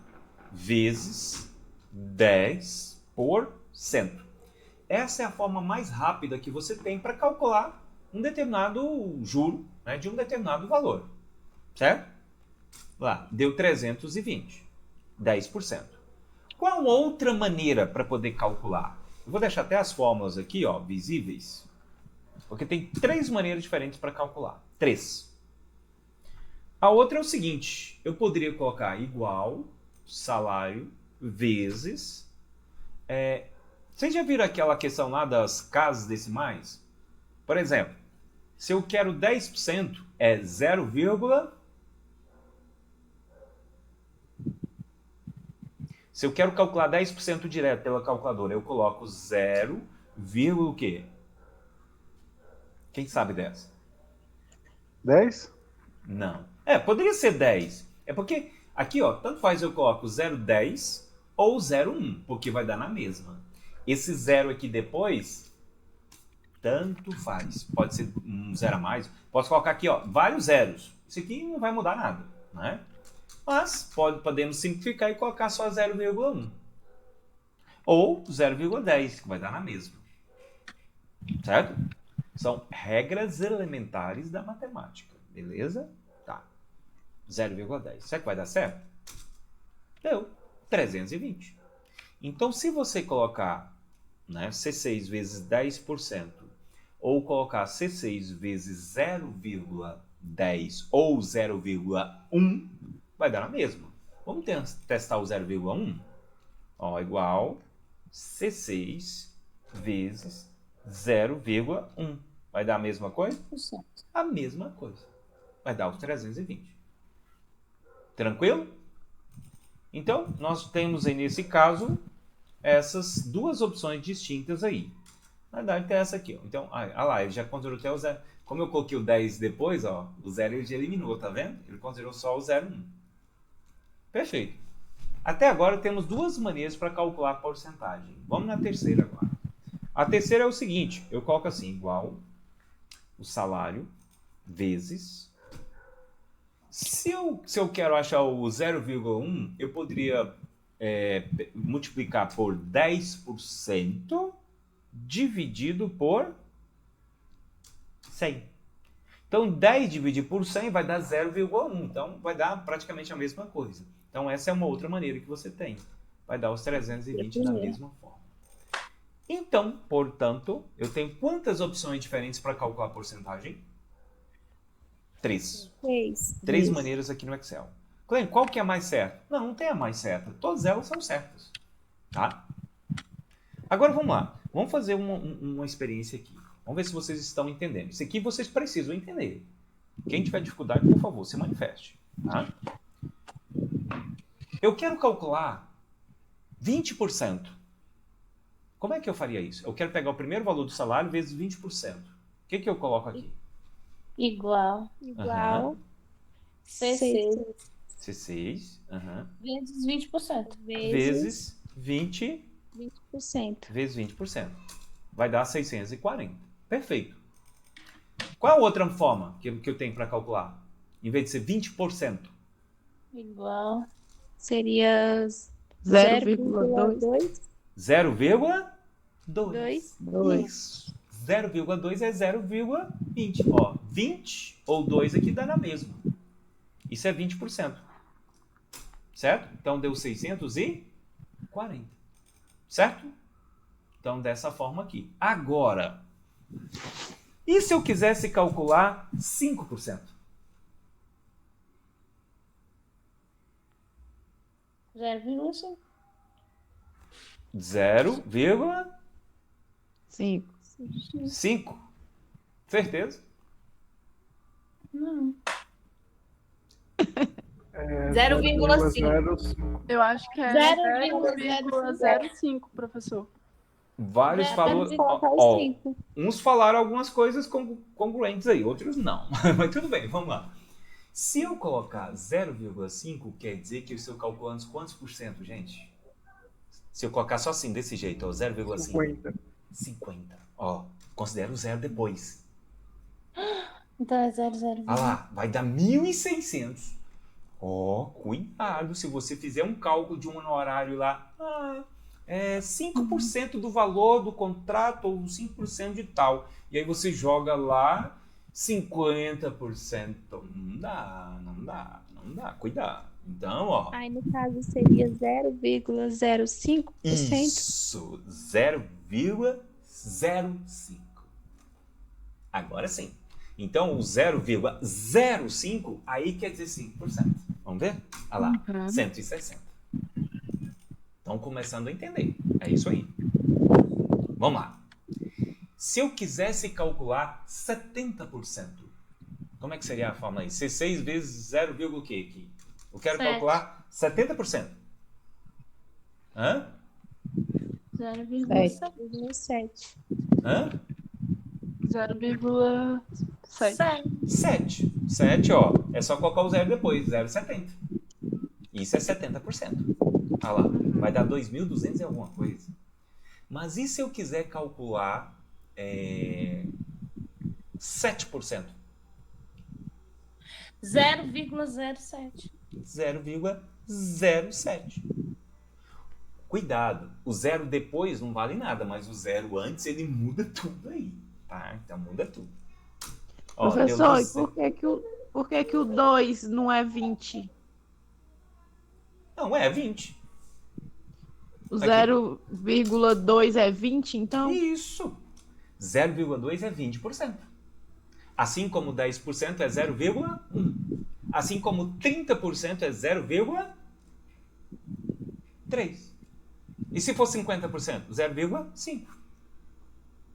vezes 10%. Essa é a forma mais rápida que você tem para calcular um determinado juro, né, de um determinado valor. Certo? Lá, deu 320. 10%. Qual outra maneira para poder calcular? Eu vou deixar até as fórmulas aqui, ó, visíveis. Porque tem 3 maneiras diferentes para calcular. 3. A outra é o seguinte. Eu poderia colocar igual salário vezes... vocês já viram aquela questão lá das casas decimais? Por exemplo, se eu quero 10%, é 0, se eu quero calcular 10% direto pela calculadora, eu coloco 0, o quê? Quem sabe dessa? 10? Não. Poderia ser 10. É porque aqui, ó, tanto faz eu coloco 0,10 ou 0,1, porque vai dar na mesma. Esse 0 aqui depois, tanto faz. Pode ser um 0 a mais. Posso colocar aqui, ó, vários zeros. Isso aqui não vai mudar nada, né? Mas podemos simplificar e colocar só 0,1. Ou 0,10, que vai dar na mesma. Certo? São regras elementares da matemática. Beleza? Tá. 0,10. Será que vai dar certo? Deu. 320. Então, se você colocar, né, C6 vezes 10%, ou colocar C6 vezes 0,10 ou 0,1, vai dar na mesma. Vamos testar o 0,1? Ó, igual C6 vezes 0,1. Vai dar a mesma coisa? A mesma coisa. Vai dar os 320. Tranquilo? Então, nós temos aí nesse caso essas duas opções distintas aí. Na verdade, tem essa aqui, ó. Então, olha lá, ele já considerou até o 0. Como eu coloquei o 10 depois, ó, o 0 ele já eliminou, tá vendo? Ele considerou só o 0,1. Perfeito. Até agora temos duas maneiras para calcular a porcentagem. Vamos na terceira agora. A terceira é o seguinte, eu coloco assim, igual o salário vezes... Se eu quero achar o 0,1, eu poderia multiplicar por 10% dividido por 100. Então, 10 dividido por 100 vai dar 0,1. Então, vai dar praticamente a mesma coisa. Então, essa é uma outra maneira que você tem. Vai dar os 320 da mesma forma. Então, portanto, eu tenho quantas opções diferentes para calcular a porcentagem? 3. 3 maneiras aqui no Excel. Clem, qual que é a mais certa? Não tem a mais certa. Todas elas são certas. Tá? Agora, vamos lá. Vamos fazer uma experiência aqui. Vamos ver se vocês estão entendendo. Isso aqui vocês precisam entender. Quem tiver dificuldade, por favor, se manifeste. Tá? Eu quero calcular 20%. Como é que eu faria isso? Eu quero pegar o primeiro valor do salário vezes 20%. O que eu coloco aqui? Igual. C6. C6. Vezes 20%. Vezes 20%. 20%. Vezes 20%. Vai dar 640. Perfeito. Qual a outra forma que eu tenho para calcular? Em vez de ser 20%. Igual. Seria 0,2. 0,2. Isso. 0,2 é 0,20. Ó, 20 ou 2 aqui dá na mesma. Isso é 20%. Certo? Então deu 640. Certo? Então dessa forma aqui. Agora, e se eu quisesse calcular 5%? 0,5. 0,5. Certeza? Não. 0,5. Eu acho que é 0,05, professor. Vários falou, uns falaram algumas coisas congruentes aí, outros não. Mas tudo bem, vamos lá. Se eu colocar 0,5, quer dizer que eu estou calculando quantos por cento, gente? Se eu colocar só assim, desse jeito, 0,5. 50. Ó, considera o zero depois. Então é 0,0. Ah lá, vai dar 1.600. Ó, cuidado, se você fizer um cálculo de um honorário lá, 5% do valor do contrato ou 5% de tal. E aí você joga lá 50%. Não dá. Cuidado. Então, ó. Aí no caso seria 0,05%. Isso, 0,05. Agora sim. Então, o 0,05 aí quer dizer 5%. Vamos ver? Olha lá, 160. Estão começando a entender. É isso aí. Vamos lá. Se eu quisesse calcular 70%, como é que seria a fórmula aí? C6 vezes 0, o quê aqui? Eu quero calcular 70%. Hã? 0,7. Sete. Hã? 0,7. 7, ó. É só colocar o zero depois, 0,70. Isso é 70%. Ah lá, vai dar 2.200 e alguma coisa. Mas e se eu quiser calcular 7%? 0,07. 0,07. Cuidado, o zero depois não vale nada, mas o zero antes ele muda tudo aí, tá? Então muda tudo. Ó, Professor, e por que que o 2 não é 20? Não, é 20. O 0,2 é 20, então? Isso. 0,2 é 20%. Assim como 10% é 0,1. Assim como 30% é 0,3. E se for 50%? 0,5.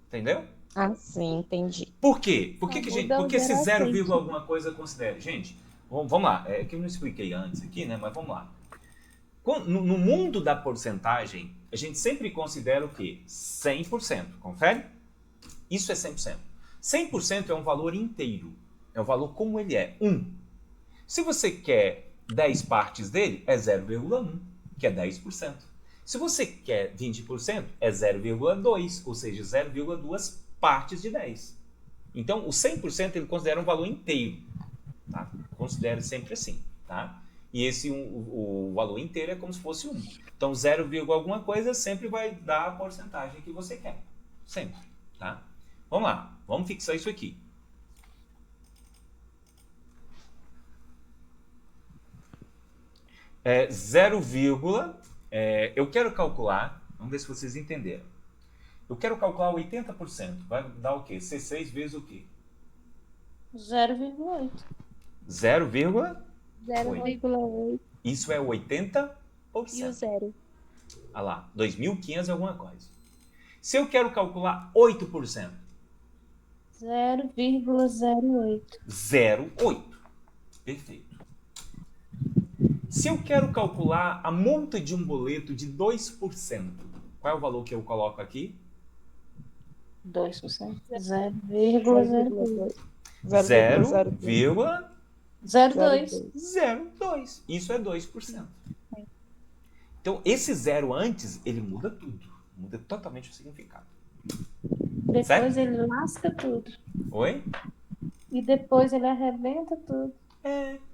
Entendeu? Ah, sim, entendi. Por quê? Por que, gente, muda o porque esse zero a 0, alguma coisa considera? Gente, vamos lá. É que eu não expliquei antes aqui, né? Mas vamos lá. No mundo da porcentagem, a gente sempre considera o quê? 100%. Confere? Isso é 100%. 100% é um valor inteiro. É um valor como ele é. 1. Se você quer 10 partes dele, é 0,1, que é 10%. Se você quer 20%, é 0,2, ou seja, 0,2 partes de 10. Então, o 100% ele considera um valor inteiro. Tá? Considere sempre assim. Tá? E esse o valor inteiro é como se fosse 1. Então, 0, alguma coisa sempre vai dar a porcentagem que você quer. Sempre. Tá? Vamos lá. Vamos fixar isso aqui. Eu quero calcular, vamos ver se vocês entenderam. Eu quero calcular 80%. Vai dar o quê? C6 vezes o quê? 0,8. 0,8. Isso é 80%. E o zero? Olha lá, 2.500 e alguma coisa. Se eu quero calcular 8%. 0,08. 0,8. Perfeito. Se eu quero calcular a multa de um boleto de 2%, qual é o valor que eu coloco aqui? 2%. 0,02. 0,02. Isso é 2%. Então, esse zero antes, ele muda tudo. Muda totalmente o significado. Depois certo? ele lasca tudo. Oi? E depois ele arrebenta tudo.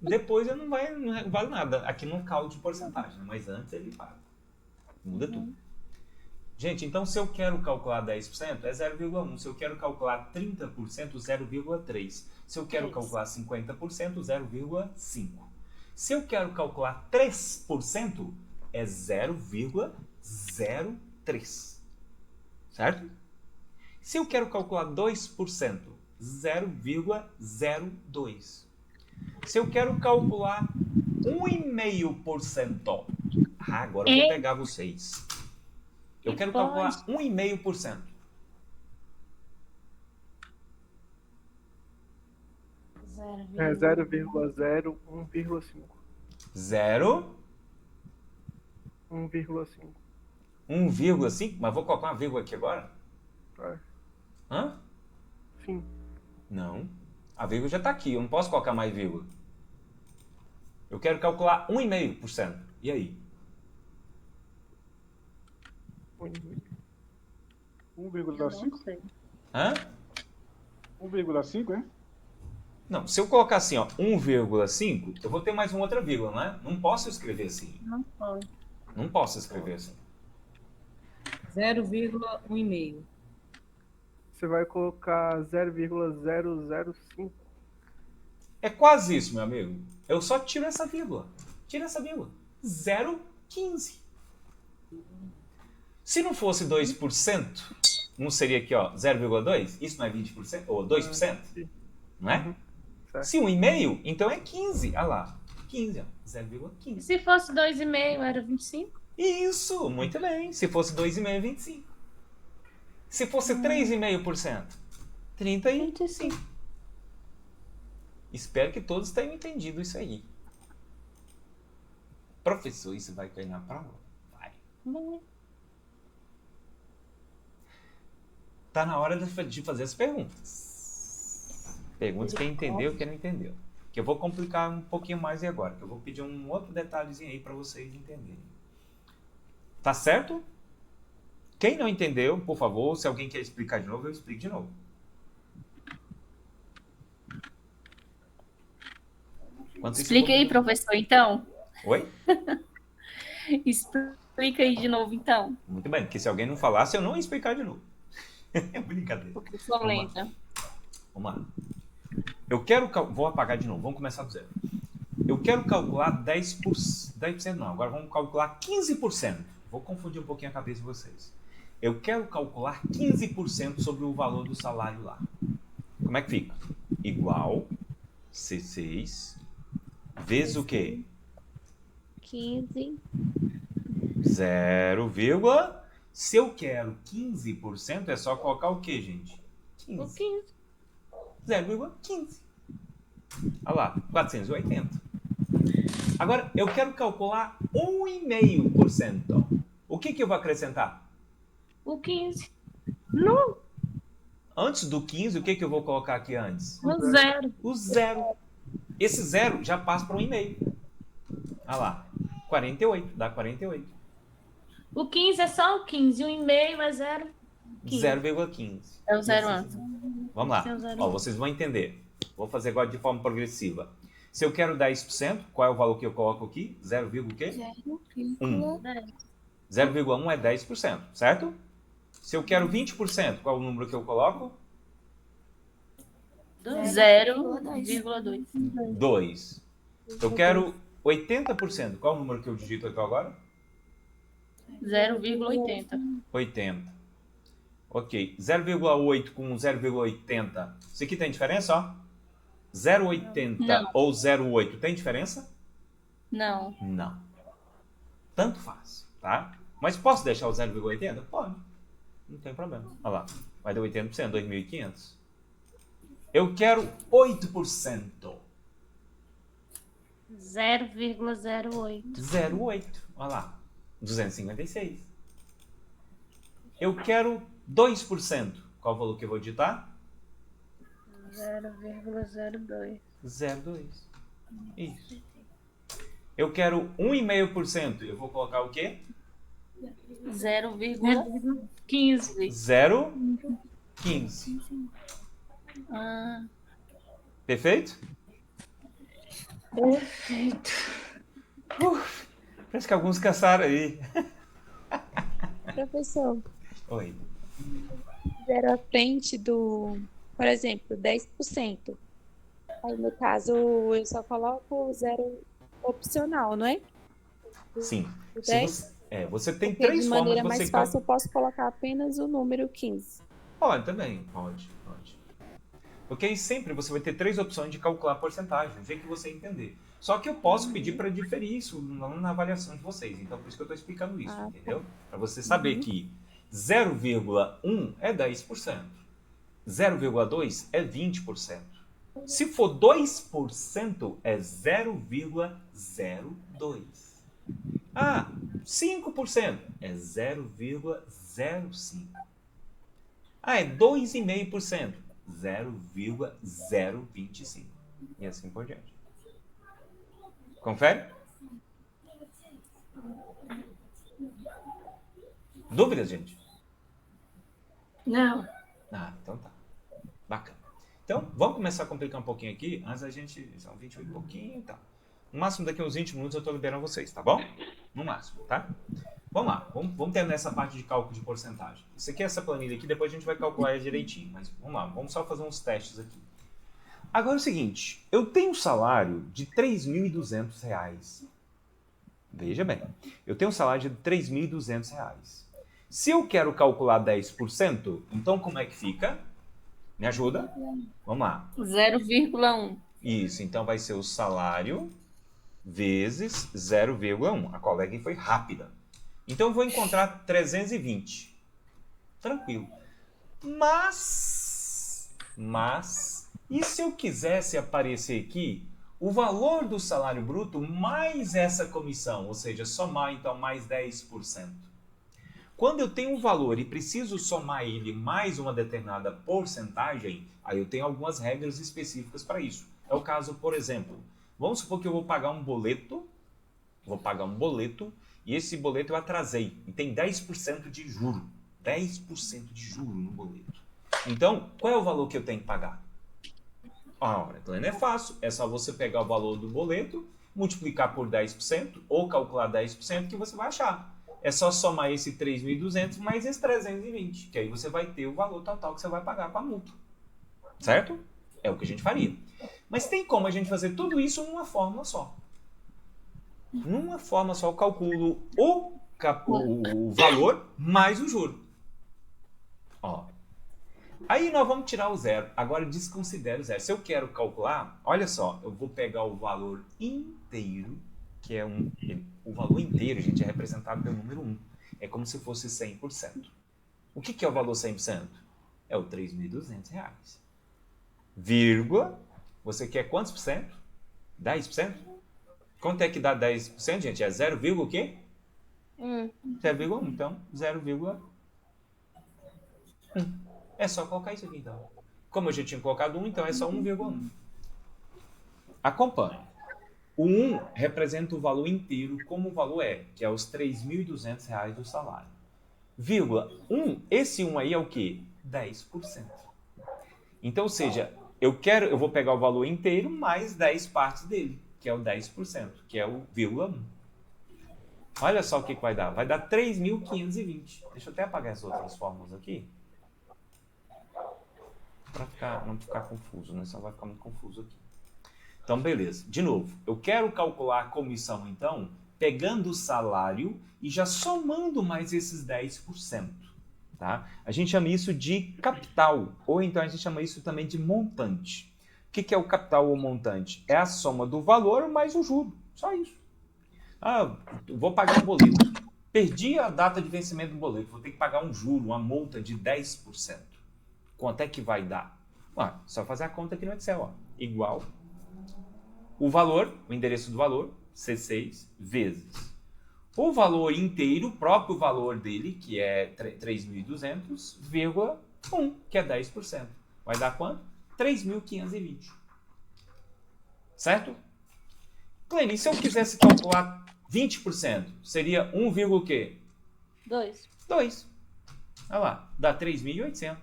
Depois não vale nada. Aqui não cálculo de porcentagem, mas antes ele paga. Muda tudo. Gente, então se eu quero calcular 10%, é 0,1. Se eu quero calcular 30%, 0,3. Se eu quero calcular 50%, 0,5. Se eu quero calcular 3%, é 0,03. Certo? Se eu quero calcular 2%, 0,02. Se eu quero calcular 1,5%, agora eu vou pegar vocês. Eu quero calcular 1,5%. É 0,01,5. 1,5. 1,5? Mas vou colocar uma vírgula aqui agora? Hã? Sim. Não. A vírgula já está aqui, eu não posso colocar mais vírgula. Eu quero calcular 1,5%. E aí? 1,5? Hã? 1,5, é? Não, se eu colocar assim, ó, 1,5, eu vou ter mais uma outra vírgula, não é? Não posso escrever assim. Não pode. Não posso escrever assim. 0,1,5. Você vai colocar 0,005. É quase isso, meu amigo. Eu só tiro essa vírgula. Tira essa vírgula. 0,15. Se não fosse 2%, não seria aqui, ó, 0,2? Isso não é 20%? Ou 2%? Não é? Se 1,5, então é 15. Olha lá. 15, ó. 0,15. Se fosse 2,5, era 25? Isso, muito bem. Se fosse 2,5, é 25. Se fosse 3,5%, 35. Espero que todos tenham entendido isso aí. Professor, isso vai cair na prova? Vai. Não. Tá na hora de fazer as perguntas. Perguntas quem entendeu, quem não entendeu. Que eu vou complicar um pouquinho mais agora, que eu vou pedir um outro detalhezinho aí para vocês entenderem. Tá certo? Quem não entendeu, por favor, se alguém quer explicar de novo, eu explico de novo. Explica aí, professor, então. Oi? Explica aí de novo, então. Muito bem, porque se alguém não falasse, eu não ia explicar de novo. É brincadeira. Porque sou lenta. Vamos lá. Eu quero... Vou apagar de novo, vamos começar do zero. Eu quero calcular 10% não, agora vamos calcular 15%. Vou confundir um pouquinho a cabeça de vocês. Eu quero calcular 15% sobre o valor do salário lá. Como é que fica? Igual C6 vezes o quê? 15. 0, se eu quero 15%, é só colocar o quê, gente? 15. 0,15. Olha lá, 480. Agora, eu quero calcular 1,5%. O que eu vou acrescentar? O 15. No Antes do 15, o que eu vou colocar aqui antes? O 0. O 0. Esse 0 já passa para 1,5. Olha lá, 48, dá 48. O 15 é só o 15. O 1,5 é 0. 0,15. É o 0 antes. Vamos lá. É o zero. Ó, vocês vão entender. Vou fazer agora de forma progressiva. Se eu quero 10%, qual é o valor que eu coloco aqui? 0,1. 0,1 é 10%, certo? Se eu quero 20%, qual é o número que eu coloco? 0,2. 2. Eu quero 80%, qual é o número que eu digito aqui agora? 0,80. 80. Ok. 0,8 com 0,80. Isso aqui tem diferença, ó? 0,80 ou 0,8 tem diferença? Não. Não. Tanto faz, tá? Mas posso deixar o 0,80? Pode. Não tem problema. Olha lá. Vai dar 80%, 2.500. Eu quero 8%. 0,08. 0,8. Olha lá. 256. Eu quero 2%. Qual o valor que eu vou digitar? 0,02. 0,2. Isso. Eu quero 1,5%. Eu vou colocar o quê? 0,15. 0,15. Perfeito? Perfeito. Parece que alguns cansaram aí. Professor, Oi. 0 à frente do, por exemplo, 10%. Aí, no caso, eu só coloco o 0 opcional, não é? Sim. O Se 10? você tem Porque três de formas de maneira você mais fácil eu posso colocar apenas o número 15. Pode também, pode. Porque aí sempre você vai ter 3 opções de calcular a porcentagem, do jeito que você entender. Só que eu posso pedir para diferir isso na avaliação de vocês. Então, por isso que eu estou explicando isso, entendeu? Para você saber que 0,1 é 10%. 0,2 é 20%. Se for 2%, é 0,02. Ah, 5% é 0,05. Ah, é 2,5%. 0,025. E assim por diante. Confere? Dúvidas, gente? Não. Ah, então tá. Bacana. Então, vamos começar a complicar um pouquinho aqui. Antes a gente... São 28 e pouquinho e tal. No máximo, daqui a uns 20 minutos eu tô liberando vocês, tá bom? No máximo, tá? Vamos lá. Vamos terminar essa parte de cálculo de porcentagem. Isso aqui é essa planilha aqui, depois a gente vai calcular direitinho. Mas vamos lá. Vamos só fazer uns testes aqui. Agora é o seguinte. Eu tenho um salário de R$ 3.200. Veja bem. Eu tenho um salário de R$ 3.200. Se eu quero calcular 10%, então como é que fica? Me ajuda? Vamos lá. 0,1. Isso, então vai ser o salário vezes 0,1. A colega foi rápida. Então eu vou encontrar 320. Tranquilo. Mas, e se eu quisesse aparecer aqui o valor do salário bruto mais essa comissão, ou seja, somar então mais 10%? Quando eu tenho um valor e preciso somar ele mais uma determinada porcentagem, aí eu tenho algumas regras específicas para isso. É o caso, por exemplo, vamos supor que eu vou pagar um boleto, e esse boleto eu atrasei, e tem 10% de juro. 10% de juro no boleto. Então, qual é o valor que eu tenho que pagar? Ora, então não é fácil, é só você pegar o valor do boleto, multiplicar por 10%, ou calcular 10% que você vai achar. É só somar esse 3.200 mais esse 320, que aí você vai ter o valor total que você vai pagar com a multa. Certo? É o que a gente faria. Mas tem como a gente fazer tudo isso numa fórmula só. Numa forma só, eu calculo o valor mais o juro. Ó. Aí nós vamos tirar o zero. Agora desconsidera o zero. Se eu quero calcular, olha só, eu vou pegar o valor inteiro, que é o valor inteiro, gente, é representado pelo número 1. É como se fosse 100%. O que é o valor 100%? É o R$ 3.200. Vírgula, você quer quantos por cento? 10%? Quanto é que dá 10%, gente? É 0, o quê? 0,1. Então, 0,1. É só colocar isso aqui, então. Como eu já tinha colocado 1, então é só 1,1. Acompanhe. O 1 representa o valor inteiro como o valor é, que é os R$ 3.200 do salário. Vírgula 1, esse 1 aí é o quê? 10%. Então, ou seja, eu vou pegar o valor inteiro mais 10 partes dele, que é o 10%, que é o vírgula 1. Olha só o que vai dar. Vai dar 3.520. Deixa eu até apagar as outras fórmulas aqui. Para não ficar confuso, né? Senão vai ficar muito confuso aqui. Então, beleza. De novo, eu quero calcular a comissão, então, pegando o salário e já somando mais esses 10%. Tá? A gente chama isso de capital, ou então a gente chama isso também de montante. O que é o capital ou montante? É a soma do valor mais o juro. Só isso. Vou pagar um boleto. Perdi a data de vencimento do boleto. Vou ter que pagar um juro, uma multa de 10%. Quanto é que vai dar? Só fazer a conta aqui no Excel. Ó. Igual o valor, o endereço do valor, C6, vezes o valor inteiro, o próprio valor dele, que é 3.200,1, que é 10%. Vai dar quanto? 3.520. Certo? Clênia, e se eu quisesse calcular 20%, seria 1, o quê? 2. 2. Olha lá, dá 3.800.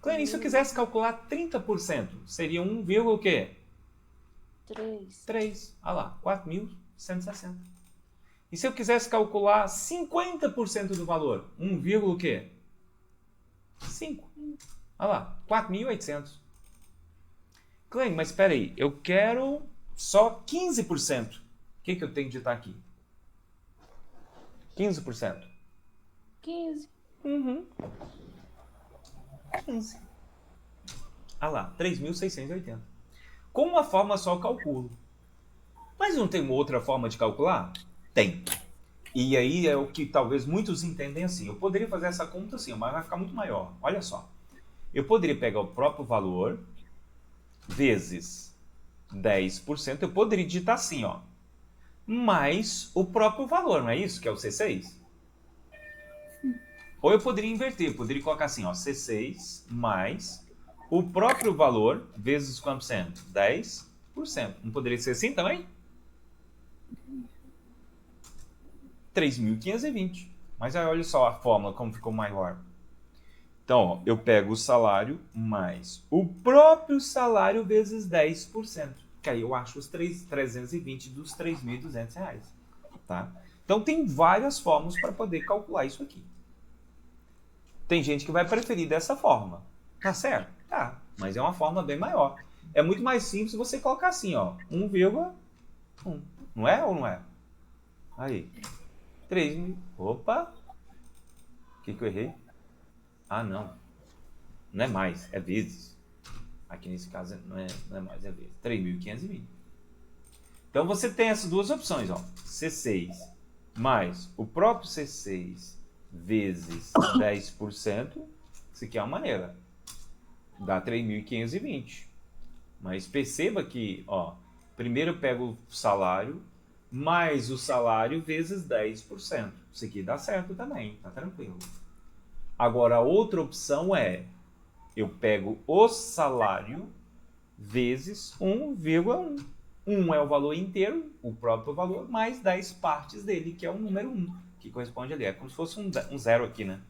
Clênia, e se eu quisesse calcular 30%, seria 1, o quê? 3. Olha lá, 4.160. E se eu quisesse calcular 50% do valor, 1, o quê? 5. Olha lá, 4.800. Clênia, mas espera aí, eu quero só 15%. O que eu tenho que digitar aqui? 15%. 15. 15. Ah lá, 3.680. Com uma forma só eu calculo. Mas não tem uma outra forma de calcular? Tem. E aí é o que talvez muitos entendem assim. Eu poderia fazer essa conta assim, mas vai ficar muito maior. Olha só. Eu poderia pegar o próprio valor vezes 10%. Eu poderia digitar assim, ó. Mais o próprio valor, não é isso? Que é o C6? Ou eu poderia inverter. Eu poderia colocar assim, ó. C6 mais o próprio valor vezes quanto por cento? 10%. Não poderia ser assim também? 3.520. Mas aí olha só a fórmula como ficou maior. Então, ó, eu pego o salário mais o próprio salário vezes 10%. Que aí eu acho os 320 dos R$ 3.200. Tá? Então, tem várias formas para poder calcular isso aqui. Tem gente que vai preferir dessa forma. Tá certo? Tá. Mas é uma forma bem maior. É muito mais simples você colocar assim, ó. 1,1. Não é ou não é? Aí. 3.000. Opa! O que eu errei? Não. Não é mais, é vezes. Aqui nesse caso não é mais, é vezes. 3.520. Então você tem essas duas opções, ó. C6 mais o próprio C6 vezes 10%. Isso aqui é uma maneira. Dá 3.520. Mas perceba que, ó, primeiro eu pego o salário mais o salário vezes 10%. Isso aqui dá certo também, tá tranquilo. Agora, a outra opção é, eu pego o salário vezes 1,1. 1 é o valor inteiro, o próprio valor, mais 10 partes dele, que é o número 1, que corresponde ali. É como se fosse um zero aqui, né?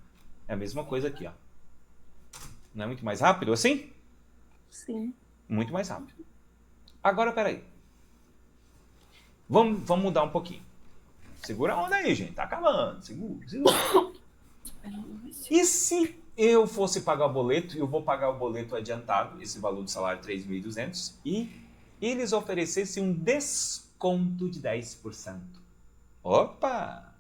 É a mesma coisa aqui, ó. Não é muito mais rápido assim? Sim. Muito mais rápido. Agora, peraí. Vamos mudar um pouquinho. Segura a onda aí, gente. Tá acabando. Segura. E se eu fosse pagar o boleto, eu vou pagar o boleto adiantado, esse valor do salário 3.200, e eles oferecessem um desconto de 10%. Opa!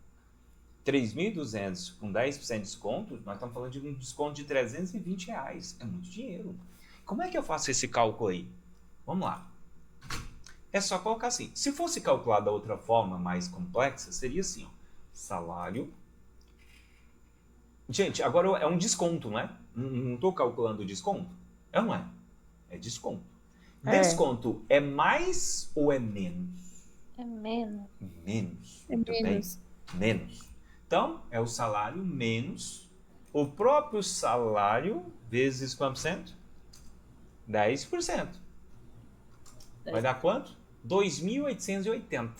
3.200 com 10% de desconto, nós estamos falando de um desconto de R$320. É muito dinheiro. Como é que eu faço esse cálculo aí? Vamos lá. É só colocar assim. Se fosse calcular da outra forma, mais complexa, seria assim, ó. Salário. Gente, agora é um desconto, não é? Não estou calculando o desconto? É ou não é? É desconto. Desconto é mais ou é menos? É menos. Menos. É Muito menos. bem. Menos. Então, é o salário menos o próprio salário vezes quanto por cento? 10%. Vai dar quanto? 2.880.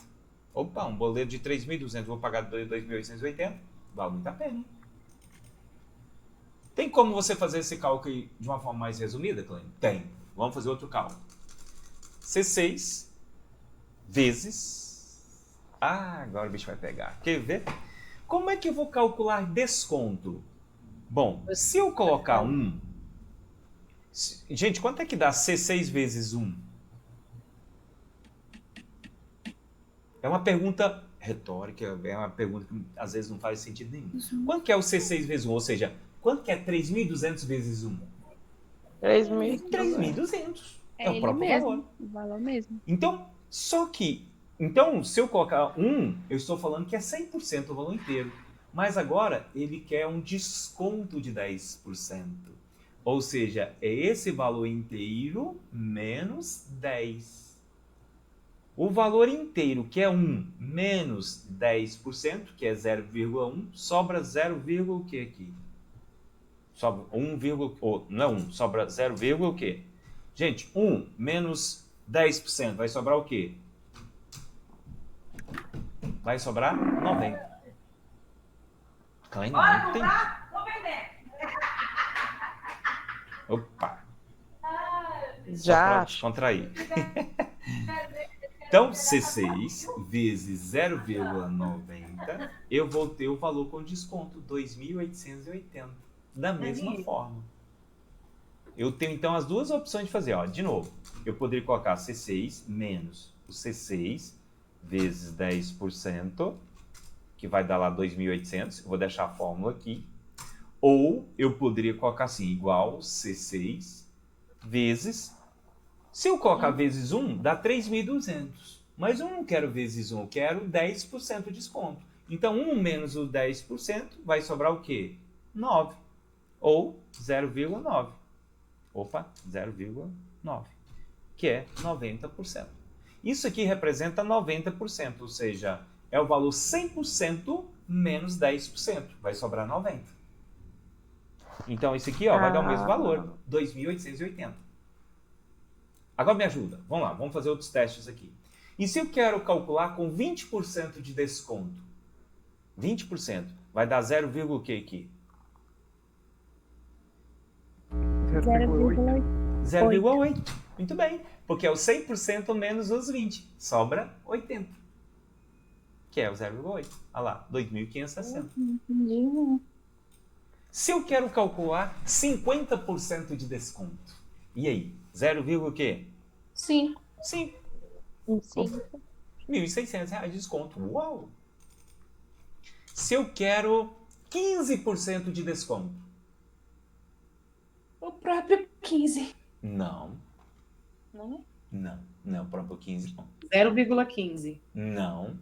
Opa, um boleto de 3.200, vou pagar 2.880. Vale muito a pena, hein? Tem como você fazer esse cálculo aí de uma forma mais resumida, Clênio? Tem. Vamos fazer outro cálculo. C6 vezes... agora o bicho vai pegar. Quer ver? Como é que eu vou calcular desconto? Bom, se eu colocar 1... Gente, quanto é que dá C6 vezes 1? É uma pergunta retórica, é uma pergunta que às vezes não faz sentido nenhum. Quanto que é o C6 vezes 1? Ou seja, quanto que é 3.200 vezes 1? 3.200. É o próprio valor. O valor mesmo. Então, se eu colocar 1, eu estou falando que é 100% o valor inteiro. Mas agora, ele quer um desconto de 10%. Ou seja, é esse valor inteiro menos 10. O valor inteiro, que é 1, menos 10%, que é 0,1, sobra 0, o que aqui? Sobra 1, não é 1, sobra 0, o quê? Gente, 1 menos 10%, vai sobrar o quê? Vai sobrar 90. Claro, não tem. Opa. Já. Contrair. Então, C6 vezes 0,90, eu vou ter o valor com desconto, 2.880. Da mesma forma. Eu tenho, então, as duas opções de fazer. Ó, de novo, eu poderia colocar C6 menos o C6 vezes 10%, que vai dar lá 2.800. Eu vou deixar a fórmula aqui. Ou eu poderia colocar assim, igual C6 vezes... Se eu colocar vezes 1, dá 3.200. Mas eu não quero vezes 1, eu quero 10% de desconto. Então, 1 menos o 10% vai sobrar o quê? 9. Ou 0,9. Opa, 0,9. Que é 90%. Isso aqui representa 90%, ou seja, é o valor 100% menos 10%. Vai sobrar 90%. Então, esse aqui vai dar o mesmo valor, 2.880. Agora me ajuda. Vamos lá, vamos fazer outros testes aqui. E se eu quero calcular com 20% de desconto? 20%. Vai dar 0, o que aqui? 0,8. Muito bem. Porque é o 100% menos os 20. Sobra 80. Que é o 0,8. Olha lá, 2.560. Se eu quero calcular 50% de desconto, e aí? 0, o quê? 5. 5. R$1.600 de desconto. Uau! Se eu quero 15% de desconto. O próprio 15. Não. Não? Não, o próprio 15 não. 0,15. Não.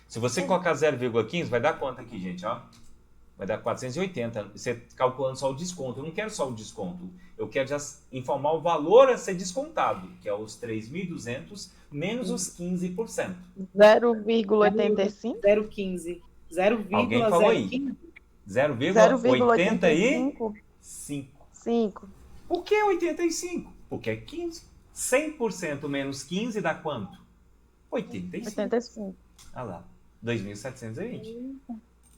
Se você colocar 0,15, vai dar quanto aqui, gente? Ó? Vai dar 480. Você calculando só o desconto. Eu não quero só o desconto. Eu quero já informar o valor a ser descontado, que é os 3.200 menos os 15%. 0,85? 0,15. Alguém falou aí. 0,85. 5. Por que 85? Porque é 15. 100% menos 15 dá quanto? 85. Olha lá, 2.720.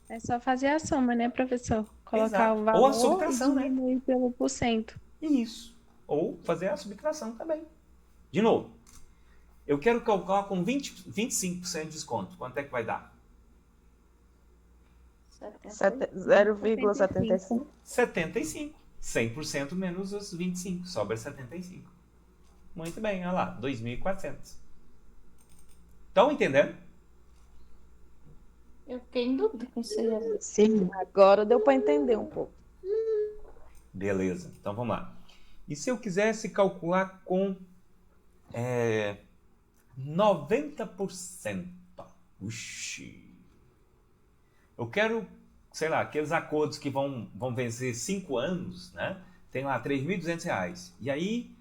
É só fazer a soma, né, professor? Colocar Exato. o valor Ou a subtração, e diminuir pelo porcento. Isso. Ou fazer a subtração também. De novo, eu quero calcular com 25% de desconto. Quanto é que vai dar? 0,75. 75. 100% menos os 25. Sobra 75. Muito bem, olha lá. 2.400. Estão entendendo? Eu fiquei em dúvida com isso aí. Sim, agora deu para entender um pouco. Beleza, então vamos lá. E se eu quisesse calcular com 90%? Uxi. Eu quero, sei lá, aqueles acordos que vão vencer 5 anos, né? Tem lá R$3.200. E aí,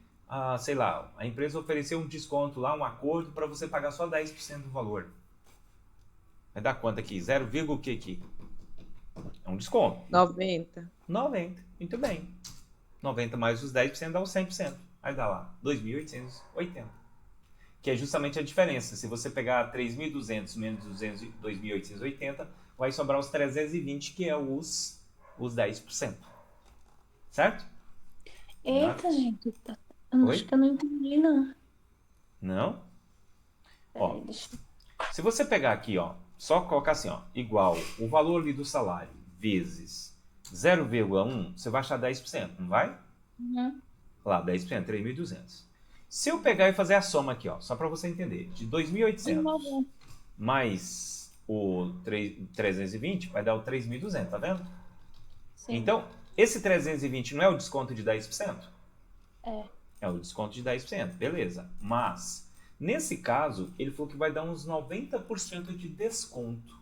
sei lá, a empresa ofereceu um desconto lá, um acordo para você pagar só 10% do valor. Vai dar quanto aqui? 0, o que aqui? É um desconto. 90. Muito bem. 90 mais os 10% dá os 100%. Aí dá lá, 2.880. Que é justamente a diferença. Se você pegar 3.200 menos 2.880, vai sobrar os 320, que é os 10%. Certo? Eita, gente. Eu acho que eu não entendi, não. Não? Ó, se você pegar aqui, ó, só colocar assim, ó, igual o valor ali do salário vezes 0,1, você vai achar 10%, não vai? Uhum. Lá, 10%, 3.200. Se eu pegar e fazer a soma aqui, ó, só para você entender, de 2.800 mais o 320, vai dar o 3.200, tá vendo? Sim. Então, esse 320 não é o desconto de 10%? É. É o desconto de 10%, beleza. Mas, nesse caso, ele falou que vai dar uns 90% de desconto.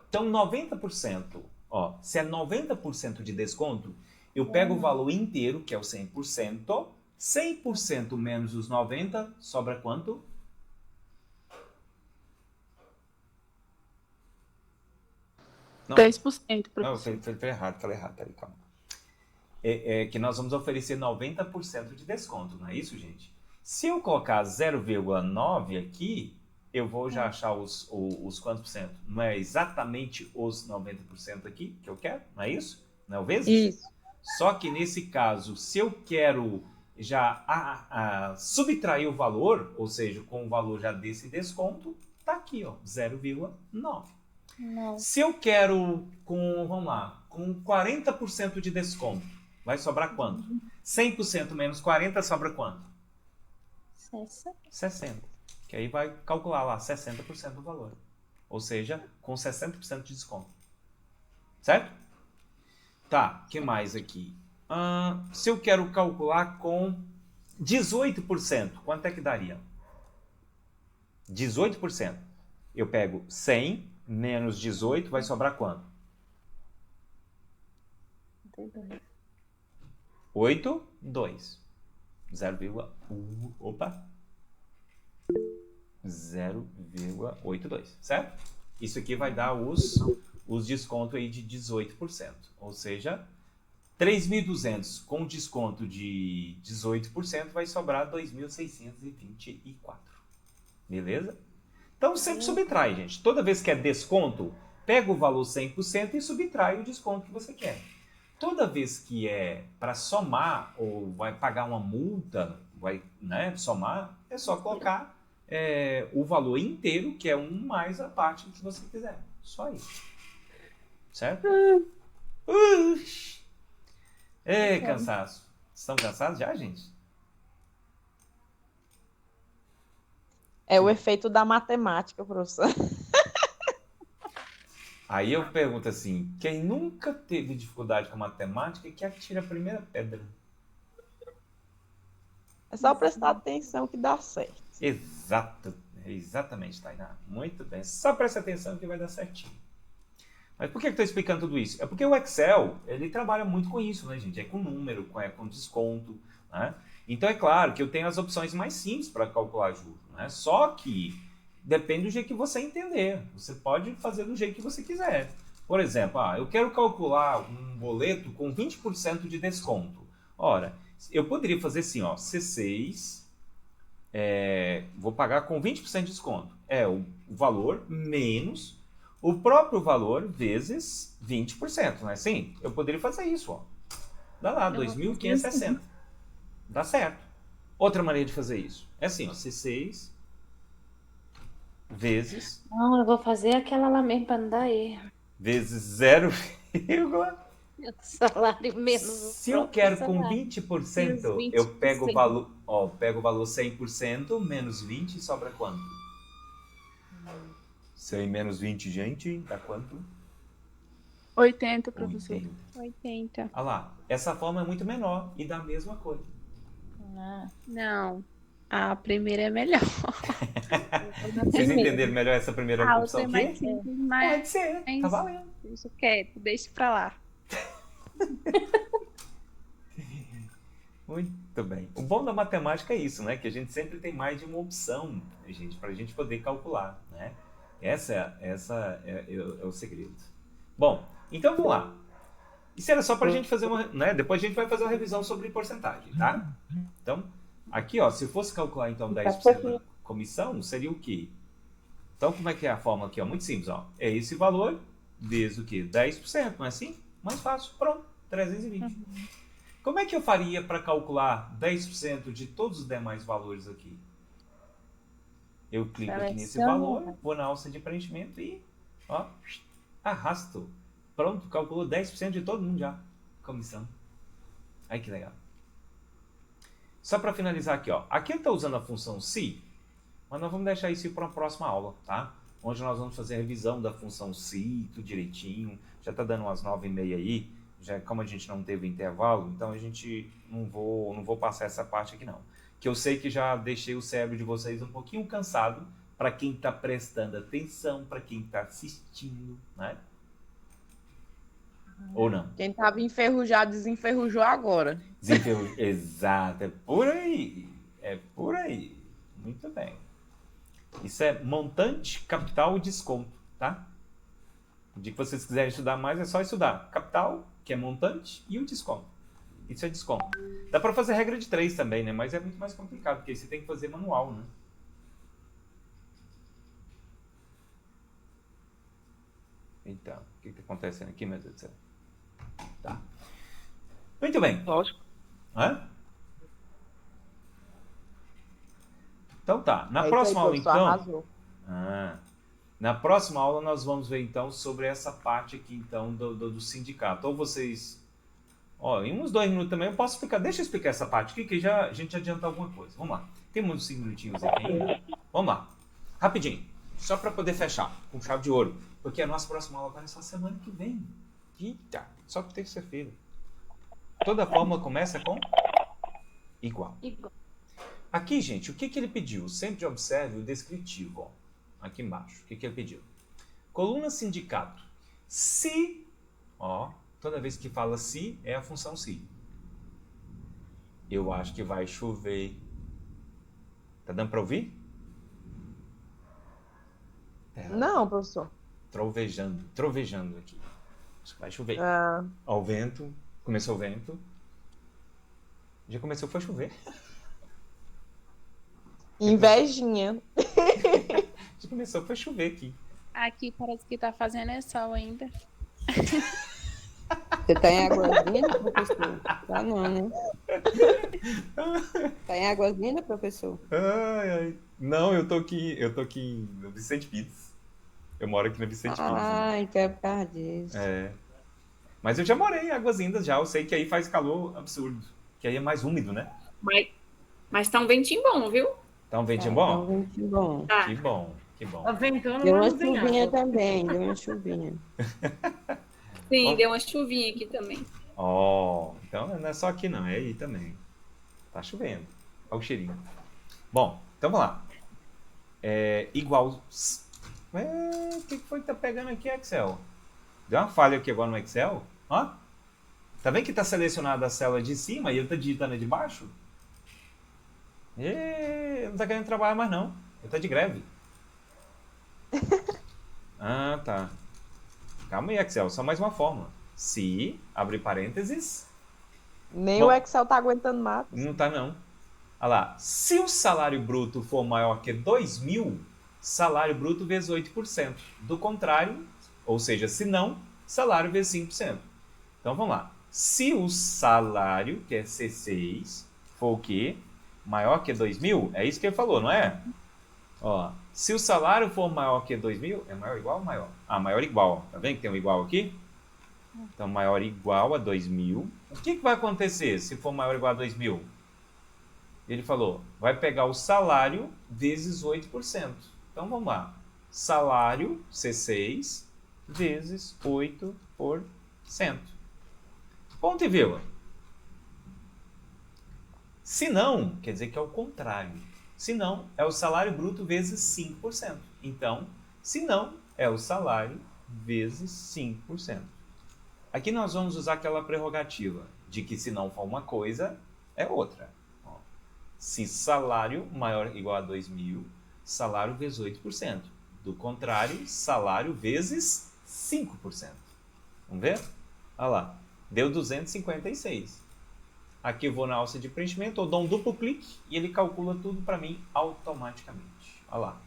Então, 90%, ó, se é 90% de desconto, eu pego o valor inteiro, que é o 100%, 100% menos os 90, sobra quanto? Não. 10%, Não, professor. falei errado, peraí, calma. É que nós vamos oferecer 90% de desconto, não é isso, gente? Se eu colocar 0,9 aqui, eu vou já achar os quantos por cento? Não é exatamente os 90% aqui que eu quero, não é isso? Não é o vezes? Isso. Só que nesse caso, se eu quero já subtrair o valor, ou seja, com o valor já desse desconto, tá aqui, ó, 0,9. Se eu quero vamos lá, com 40% de desconto, vai sobrar quanto? 100% menos 40 sobra quanto? 60. Que aí vai calcular lá 60% do valor. Ou seja, com 60% de desconto. Certo? Tá, o que mais aqui? Se eu quero calcular com 18%, quanto é que daria? 18%. Eu pego 100 menos 18, vai sobrar quanto? 8,2. 0,82, certo? Isso aqui vai dar os descontos aí de 18%. Ou seja, 3.200 com desconto de 18% vai sobrar 2.624. Beleza? Então sempre subtrai, gente. Toda vez que é desconto, pega o valor 100% e subtrai o desconto que você quer. Toda vez que é para somar ou vai pagar uma multa, vai, né, somar, é só colocar o valor inteiro, que é 1 mais a parte que você quiser. Só isso. Certo? Cansaço. Estão cansados já, gente? É o efeito da matemática, professor. Aí eu pergunto assim, quem nunca teve dificuldade com matemática, que atira a primeira pedra? É só prestar atenção que dá certo. Exatamente, Tainá. Muito bem. Só presta atenção que vai dar certinho. Mas por que eu estou explicando tudo isso? É porque o Excel, ele trabalha muito com isso, né, gente? É com número, com desconto, né? Então é claro que eu tenho as opções mais simples para calcular juros, né? Só que Depende do jeito que você entender. Você pode fazer do jeito que você quiser. Por exemplo, eu quero calcular um boleto com 20% de desconto. Ora, eu poderia fazer assim, ó, C6, vou pagar com 20% de desconto. É o valor menos o próprio valor vezes 20%, não é assim? Eu poderia fazer isso, ó. Dá lá, 2.560. Dá certo. Outra maneira de fazer isso é assim, ó, C6 vezes... Não, eu vou fazer aquela lá mesmo para não dar erro. Vezes 0, salário menos. Se eu quero com 20%, eu pego o valor, pego o valor 100% menos 20 sobra quanto? 100 menos 20, gente, dá quanto? 80, professor. 80. Olha lá, essa forma é muito menor e dá a mesma coisa. Não. A primeira é melhor. Vocês entenderam melhor essa primeira opção aqui? Mais simples, mas Pode ser, tá valendo. Deixa quieto, deixa pra lá. Muito bem. O bom da matemática é isso, né? Que a gente sempre tem mais de uma opção, gente, pra gente poder calcular, né? Essa é o segredo. Bom, então vamos lá. Isso era só pra gente fazer uma, né? Depois a gente vai fazer uma revisão sobre porcentagem, tá? Então, aqui, ó, se eu fosse calcular então 10% da comissão, seria o quê? Então, como é que é a fórmula aqui, ó? Muito simples, ó. É esse valor vezes o quê? 10%, não é assim? Mais fácil. Pronto, 320. Como é que eu faria para calcular 10% de todos os demais valores aqui? Eu clico aqui nesse valor, vou na alça de preenchimento e, ó, arrasto. Pronto, calculou 10% de todo mundo já. Comissão. Aí que legal. Só para finalizar aqui, ó. Aqui eu estou usando a função se, mas nós vamos deixar isso para uma próxima aula, tá? Onde nós vamos fazer a revisão da função se, tudo direitinho. Já está dando umas 9h30 aí. Já, como a gente não teve intervalo, então a gente não vou passar essa parte aqui não. Que eu sei que já deixei o cérebro de vocês um pouquinho cansado, para quem está prestando atenção, para quem está assistindo, né? Ou não? Quem estava enferrujado, desenferrujou agora. Exato, é por aí. É por aí. Muito bem. Isso é montante, capital e desconto, tá? O dia que vocês quiserem estudar mais, é só estudar capital, que é montante, e o desconto. Isso é desconto. Dá para fazer regra de 3 também, né? Mas é muito mais complicado, porque você tem que fazer manual, né? Então, o que está acontecendo aqui, meu Deus do céu? Tá. Muito bem. Lógico. Hã? Então tá. Na próxima aula, então... Na próxima aula nós vamos ver, então, sobre essa parte aqui, então, do sindicato. Ou vocês... em uns 2 minutos também eu posso explicar. Deixa eu explicar essa parte aqui, que a gente adianta alguma coisa. Vamos lá. Tem uns 5 minutinhos aqui ainda. Vamos lá. Rapidinho. Só para poder fechar, com chave de ouro. Porque a nossa próxima aula vai ser só semana que vem. Eita, só que terça-feira. Toda fórmula começa com igual. Aqui, gente, o que ele pediu? Sempre observe o descritivo, ó. Aqui embaixo. O que ele pediu? Coluna sindicato. Se, toda vez que fala se, é a função se. Eu acho que vai chover. Tá dando para ouvir? Não, professor. Trovejando aqui. Acho que vai chover. Ó, o vento. Começou o vento. Já começou, foi chover. Invejinha. Já começou, foi chover aqui. Aqui parece que tá fazendo sol ainda. Você tá em Águas-Lindas, professor? Tá não, né? Tá em Águas-Lindas, professor? Não, eu tô aqui no Vicente Pires. Eu moro aqui no Vicente Pires. Né? Então é por causa disso. Mas eu já morei em Águas-Lindas já. Eu sei que aí faz calor absurdo. Que aí é mais úmido, né? Mas tá um ventinho bom, viu? Tá um ventinho bom? Tá um ventinho bom. Que bom, que bom. Tá ventando, deu uma mas não tem chuvinha água. também, deu uma chuvinha. Sim, deu uma chuvinha aqui também. Então não é só aqui não, é aí também. Tá chovendo. Olha o cheirinho. Bom, então vamos lá. Igual... O que foi que tá pegando aqui, Excel? Deu uma falha aqui agora no Excel. Ó. Tá vendo que tá selecionada a célula de cima e ele tá digitando a de baixo? Ele não tá querendo trabalhar mais não. Ele tá de greve. Ah, tá. Calma aí, Excel, só mais uma fórmula. Se, abre parênteses... Nem Bom, o Excel tá aguentando mais. Não tá, não. Olha lá. Se o salário bruto for maior que 2.000, salário bruto vezes 8%. Do contrário, ou seja, se não, salário vezes 5%. Então, vamos lá. Se o salário, que é C6, for o quê? Maior que 2.000, é isso que ele falou, não é? Ó, se o salário for maior que 2.000, é maior igual ou maior? Ah, maior igual. Tá vendo que tem um igual aqui? Então, maior igual a 2.000. O que vai acontecer se for maior igual a 2.000? Ele falou, vai pegar o salário vezes 8%. Então, vamos lá. Salário, C6, vezes 8%. Ponto e vírgula. Se não, quer dizer que é o contrário. Se não, é o salário bruto vezes 5%. Então, se não, é o salário vezes 5%. Aqui nós vamos usar aquela prerrogativa de que se não for uma coisa, é outra. Ó, se salário maior ou igual a 2.000, salário vezes 8%. Do contrário, salário vezes 5%. Vamos ver? Olha lá. Deu 256. Aqui eu vou na alça de preenchimento, eu dou um duplo clique e ele calcula tudo para mim automaticamente. Olha lá.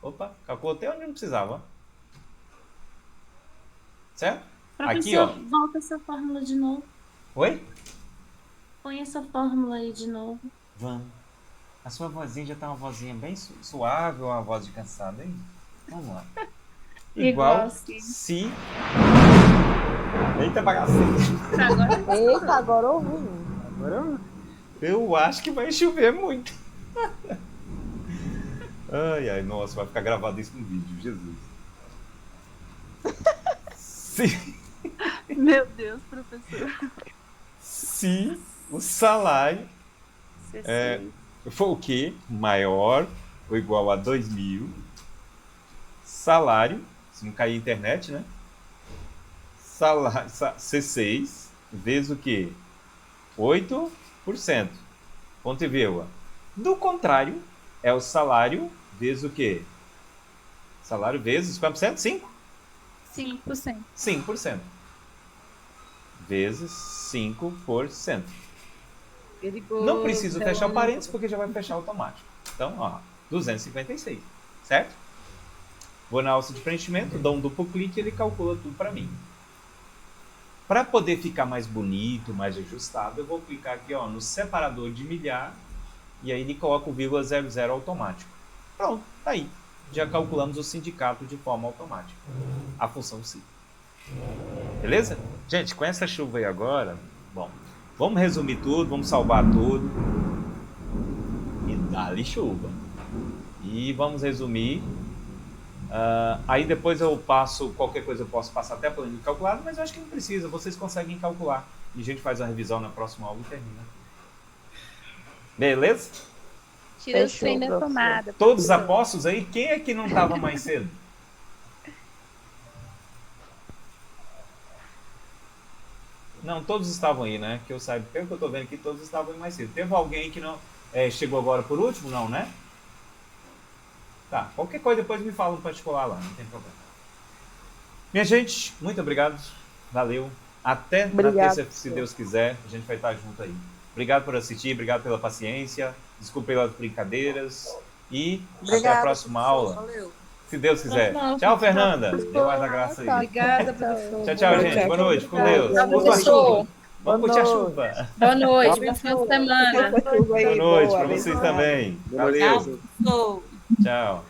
Opa, calculou até onde não precisava. Certo? Aqui, ó. Volta essa fórmula de novo. Oi? Põe essa fórmula aí de novo. Vamos. A sua vozinha já tá uma vozinha bem suave ou uma voz de cansada, hein? Vamos lá. Igual se... Eita, bagaceira. Eita, agora ouvi. Agora eu acho que vai chover muito. Ai, ai, nossa, vai ficar gravado isso no vídeo, Jesus. Meu Deus, professor. Se o salário for o quê? Maior ou igual a 2.000, salário, se não cair a internet, né? Salário, C6, vezes o quê? 8%. Ponto e vírgula. Do contrário, é o salário vezes o quê? Salário vezes quanto por cento? 5%. 5%. Vezes 5%. Não preciso fechar o parênteses porque já vai fechar automático. Então, ó, 256, certo? Vou na alça de preenchimento, dou um duplo clique e ele calcula tudo para mim. Para poder ficar mais bonito, mais ajustado, eu vou clicar aqui, ó, no separador de milhar e aí ele coloca o vírgula 00 automático. Pronto, tá aí. Já calculamos o sindicato de forma automática. A função si. Beleza? Gente, com essa chuva aí agora, bom, vamos resumir tudo, vamos salvar tudo. E dá-lhe chuva. E vamos resumir. Aí depois eu passo, qualquer coisa eu posso passar até planilha calculada, mas eu acho que não precisa, vocês conseguem calcular. E a gente faz a revisão na próxima aula e termina. Beleza? Tira os trem da tomada. Todos apostos aí? Quem é que não estava mais cedo? Não, todos estavam aí, né? Que eu saiba, pelo que eu tô vendo aqui, todos estavam aí mais cedo. Teve alguém que não chegou agora por último? Não, né? Tá, qualquer coisa depois me fala no particular lá, não tem problema. Minha gente, muito obrigado. Valeu. Até na terça, se Deus quiser, a gente vai estar junto aí. Obrigado por assistir, obrigado pela paciência. Desculpe pelas brincadeiras. E até a próxima aula. Valeu. Se Deus quiser. Tchau, Fernanda. Dê mais da graça aí. Obrigada, professor. Tchau, tchau, gente. Boa noite. Com Deus. Vamos curtir a chuva. Vamos curtir a chuva. Boa noite. Boa final de semana. Boa noite para vocês também. Valeu. Tchau. Tchau.